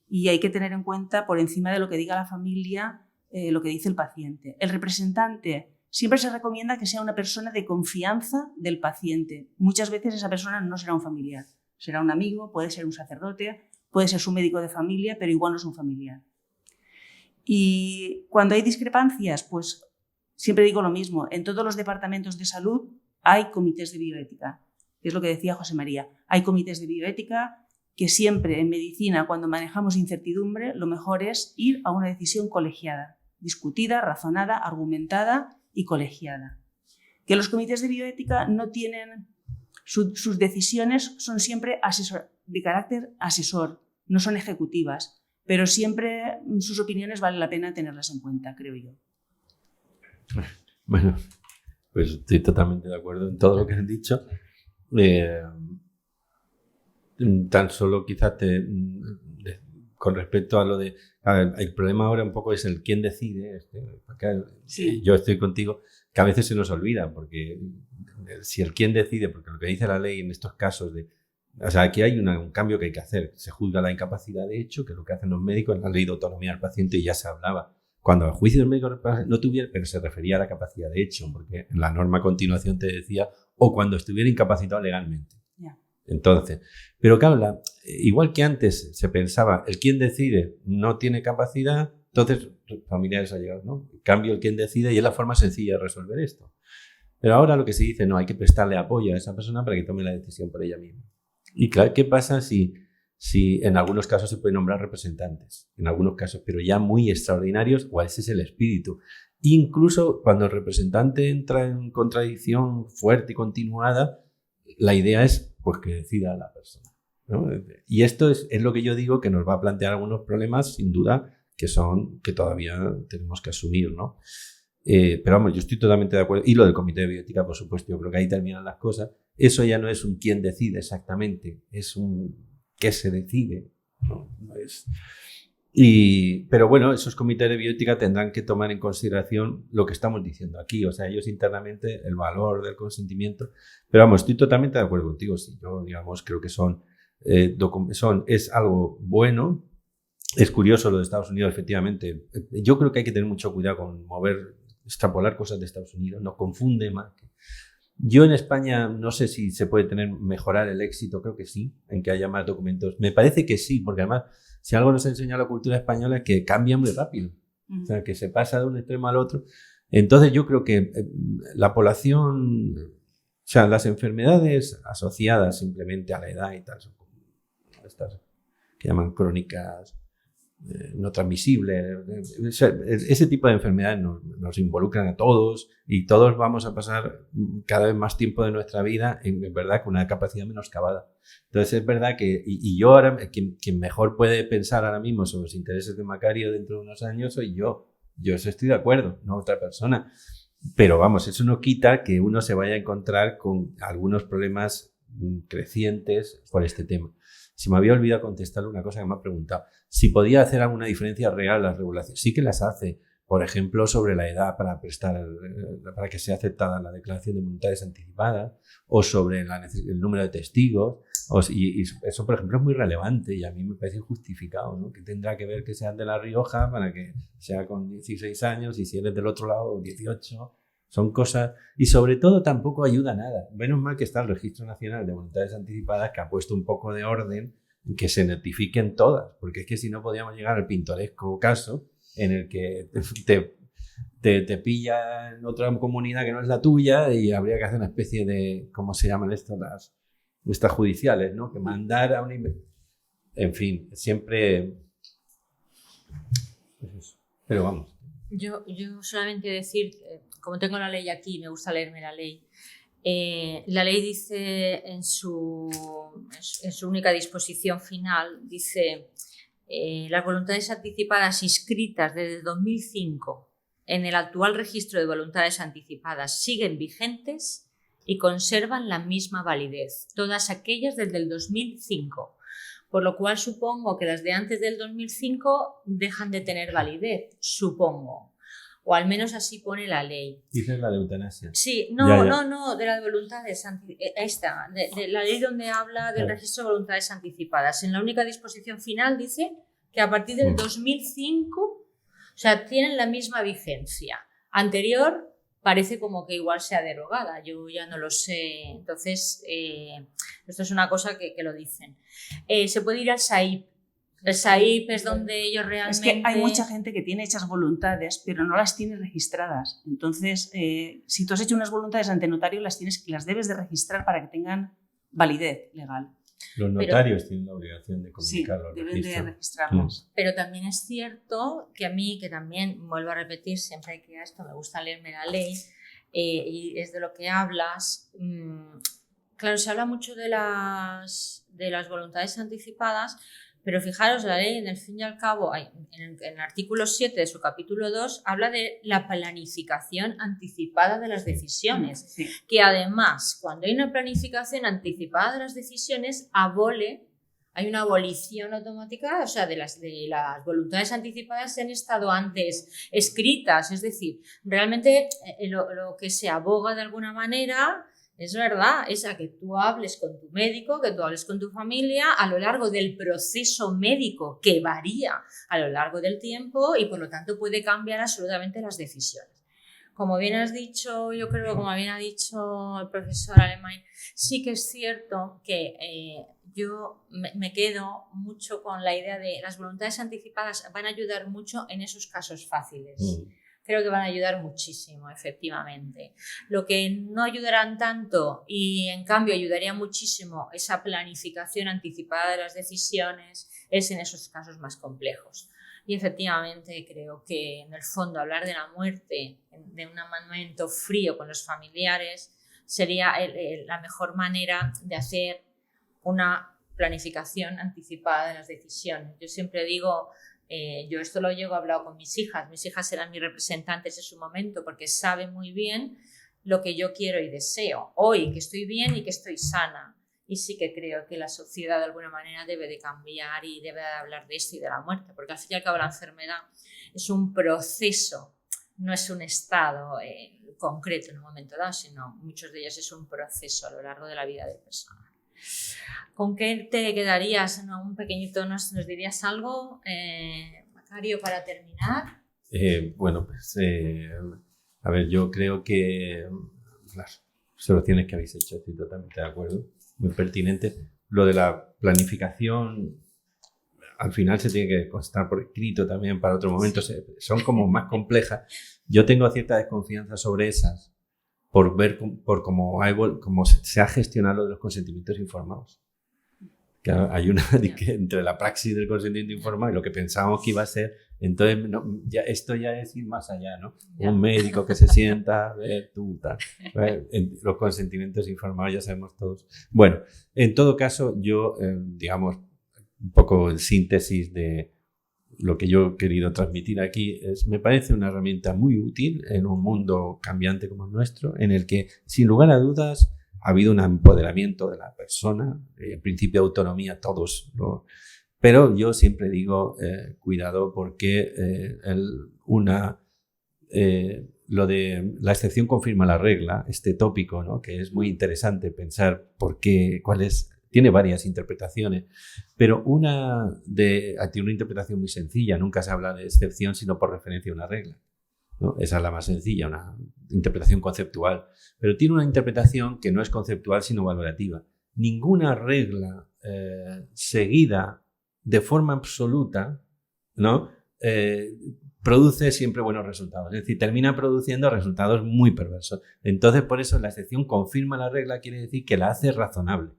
y hay que tener en cuenta por encima de lo que diga la familia lo que dice el paciente. El representante siempre se recomienda que sea una persona de confianza del paciente. Muchas veces esa persona no será un familiar, será un amigo, puede ser un sacerdote, puede ser su médico de familia, pero igual no es un familiar. Y cuando hay discrepancias, pues siempre digo lo mismo, en todos los departamentos de salud hay comités de bioética, que es lo que decía José María. Hay comités de bioética que siempre en medicina, cuando manejamos incertidumbre, lo mejor es ir a una decisión colegiada, discutida, razonada, argumentada y colegiada. Que los comités de bioética no tienen, sus decisiones son siempre de carácter asesor, no son ejecutivas, pero siempre sus opiniones vale la pena tenerlas en cuenta, creo yo. Bueno, pues estoy totalmente de acuerdo en todo lo que has dicho. Tan solo quizás con respecto a lo de... A ver, el problema ahora un poco es el quién decide. Sí. Yo estoy contigo, que a veces se nos olvida, porque si el quién decide, porque lo que dice la ley en estos casos o sea, aquí hay un cambio que hay que hacer. Se juzga la incapacidad de hecho, que es lo que hacen los médicos en la ley de autonomía del paciente y ya se hablaba. Cuando el juicio del médico no tuviera, pero se refería a la capacidad de hecho, porque en la norma a continuación te decía, o cuando estuviera incapacitado legalmente. Yeah. Entonces, pero claro, igual que antes se pensaba, el quien decide no tiene capacidad, entonces familiares ha llegado, ¿no? En cambio, el quien decide y es la forma sencilla de resolver esto. Pero ahora lo que se dice, no, hay que prestarle apoyo a esa persona para que tome la decisión por ella misma. Y claro, ¿qué pasa si en algunos casos se puede nombrar representantes? En algunos casos, pero ya muy extraordinarios, o ese es el espíritu. Incluso cuando el representante entra en contradicción fuerte y continuada, la idea es pues que decida la persona, ¿no? Y esto es lo que yo digo que nos va a plantear algunos problemas, sin duda, que todavía tenemos que asumir, ¿no? Pero vamos, yo estoy totalmente de acuerdo. Y lo del comité de bioética, por supuesto, yo creo que ahí terminan las cosas. eso ya no es un quién decide exactamente, es un qué se decide, ¿no? No es... Pero bueno, esos comités de bioética tendrán que tomar en consideración lo que estamos diciendo aquí, o sea, ellos internamente el valor del consentimiento, pero vamos, estoy totalmente de acuerdo contigo, sí, yo digamos creo que es algo bueno. Es curioso lo de Estados Unidos, efectivamente. Yo creo que hay que tener mucho cuidado con extrapolar cosas de Estados Unidos, nos confunde más. Yo en España no sé si se puede mejorar el éxito, creo que sí, en que haya más documentos. Me parece que sí, porque además, si algo nos enseña la cultura española es que cambia muy rápido, o sea, que se pasa de un extremo al otro. Entonces yo creo que la población, o sea, las enfermedades asociadas simplemente a la edad y tal, son como estas que llaman crónicas no transmisibles. Ese tipo de enfermedades nos involucran a todos y todos vamos a pasar cada vez más tiempo de nuestra vida en verdad con una capacidad menoscabada. Entonces es verdad que, y yo ahora, quien mejor puede pensar ahora mismo sobre los intereses de Macario dentro de unos años soy yo. Yo estoy de acuerdo, no otra persona. Pero vamos, eso no quita que uno se vaya a encontrar con algunos problemas crecientes por este tema. Se me había olvidado contestarle una cosa que me ha preguntado. Si podía hacer alguna diferencia real las regulaciones. Sí que las hace. Por ejemplo, sobre la edad para que sea aceptada la declaración de voluntades anticipadas, o sobre el número de testigos. Y eso, por ejemplo, es muy relevante y a mí me parece injustificado, ¿no? Que tendrá que ver que sean de La Rioja para que sea con 16 años y si eres del otro lado, 18. Son cosas... Y sobre todo tampoco ayuda a nada. Menos mal que está el Registro Nacional de Voluntades Anticipadas que ha puesto un poco de orden en que se notifiquen todas. Porque es que si no podíamos llegar al pintoresco caso en el que te pilla en otra comunidad que no es la tuya y habría que hacer una especie de... ¿Cómo se llaman estas judiciales, ¿no? Que mandar a un... En fin, siempre... Pues eso. Pero vamos. Yo solamente decir, como tengo la ley aquí, me gusta leerme la ley. La ley dice en su única disposición final, dice las voluntades anticipadas inscritas desde 2005 en el actual registro de voluntades anticipadas siguen vigentes y conservan la misma validez, todas aquellas desde el 2005. Por lo cual supongo que las de antes del 2005 dejan de tener validez, supongo. O al menos así pone la ley. Dices la de eutanasia. Sí, no, de la de voluntades esta, de la ley donde habla del registro de voluntades anticipadas. En la única disposición final dice que a partir del 2005, o sea, tienen la misma vigencia. Anterior parece como que igual sea derogada, yo ya no lo sé. Entonces, esto es una cosa que lo dicen. Se puede ir al SAIP. El SAIP es donde ellos realmente... Es que hay mucha gente que tiene hechas voluntades, pero no las tiene registradas. Entonces, si tú has hecho unas voluntades ante notario, las debes de registrar para que tengan validez legal. Los notarios tienen la obligación de comunicarlo. Sí, deben de registrarlas. Pero también es cierto que a mí, que también, vuelvo a repetir, siempre que a esto me gusta leerme la ley, y es de lo que hablas. Claro, se habla mucho de las voluntades anticipadas, pero fijaros, la ley, en el fin y al cabo, en el artículo 7 de su capítulo 2, habla de la planificación anticipada de las decisiones. Sí. Que además, cuando hay una planificación anticipada de las decisiones, hay una abolición automática, o sea, de las voluntades anticipadas han estado antes escritas. Es decir, realmente lo que se aboga de alguna manera... Es verdad, es a que tú hables con tu médico, que tú hables con tu familia a lo largo del proceso médico que varía a lo largo del tiempo y por lo tanto puede cambiar absolutamente las decisiones. Como bien has dicho, yo creo que como bien ha dicho el profesor Alemán, sí que es cierto que yo me quedo mucho con la idea de las voluntades anticipadas van a ayudar mucho en esos casos fáciles. Creo que van a ayudar muchísimo, efectivamente. Lo que no ayudarán tanto y en cambio ayudaría muchísimo esa planificación anticipada de las decisiones es en esos casos más complejos. Y efectivamente creo que en el fondo hablar de la muerte de un momento frío con los familiares sería la mejor manera de hacer una planificación anticipada de las decisiones. Yo siempre digo... yo esto lo llego a hablar con mis hijas eran mis representantes en su momento porque saben muy bien lo que yo quiero y deseo hoy, que estoy bien y que estoy sana. Y sí que creo que la sociedad de alguna manera debe de cambiar y debe de hablar de esto y de la muerte, porque al fin y al cabo la enfermedad es un proceso, no es un estado concreto en un momento dado, sino muchos de ellos es un proceso a lo largo de la vida del personal. ¿Con qué te quedarías? Un pequeñito, ¿nos dirías algo, Macario, para terminar? Bueno, pues a ver, yo creo que las observaciones que habéis hecho, estoy totalmente de acuerdo, muy pertinente. Lo de la planificación, al final se tiene que constar por escrito también para otro momento, son como más complejas. Yo tengo cierta desconfianza sobre esas por ver por cómo se ha gestionado lo de los consentimientos informados. Que hay una entre la praxis del consentimiento informado y lo que pensábamos que iba a ser, entonces esto ya es ir más allá, ¿no? Ya. Un médico que se sienta, tú, tal. Los consentimientos informados ya sabemos todos. Bueno, en todo caso, yo, digamos, un poco en síntesis de lo que yo he querido transmitir aquí, me parece una herramienta muy útil en un mundo cambiante como el nuestro, en el que, sin lugar a dudas, ha habido un empoderamiento de la persona, el principio de autonomía, todos, ¿no? Pero yo siempre digo, cuidado, porque lo de la excepción confirma la regla, este tópico, ¿no? Que es muy interesante pensar por qué, tiene varias interpretaciones, pero tiene una interpretación muy sencilla, nunca se habla de excepción sino por referencia a una regla, ¿no? Esa es la más sencilla, una interpretación conceptual, pero tiene una interpretación que no es conceptual sino valorativa. Ninguna regla seguida de forma absoluta, ¿no? Produce siempre buenos resultados, es decir, termina produciendo resultados muy perversos. Entonces, por eso la excepción confirma la regla, quiere decir que la hace razonable.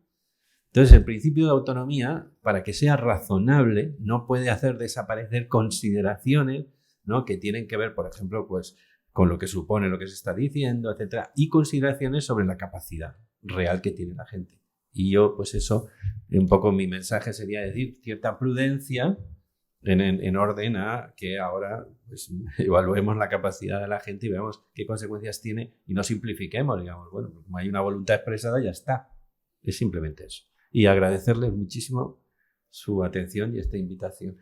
Entonces, el principio de autonomía, para que sea razonable, no puede hacer desaparecer consideraciones, ¿no? Que tienen que ver, por ejemplo, pues, con lo que supone lo que se está diciendo, etcétera, y consideraciones sobre la capacidad real que tiene la gente. Y yo, pues eso, un poco mi mensaje sería decir cierta prudencia en orden a que ahora pues, evaluemos la capacidad de la gente y veamos qué consecuencias tiene y no simplifiquemos, digamos, bueno, como hay una voluntad expresada, ya está. Es simplemente eso. Y agradecerles muchísimo su atención y esta invitación.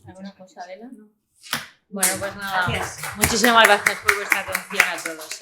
¿Alguna cosa, Adela? No. Bueno, pues nada, muchísimas gracias por vuestra atención a todos.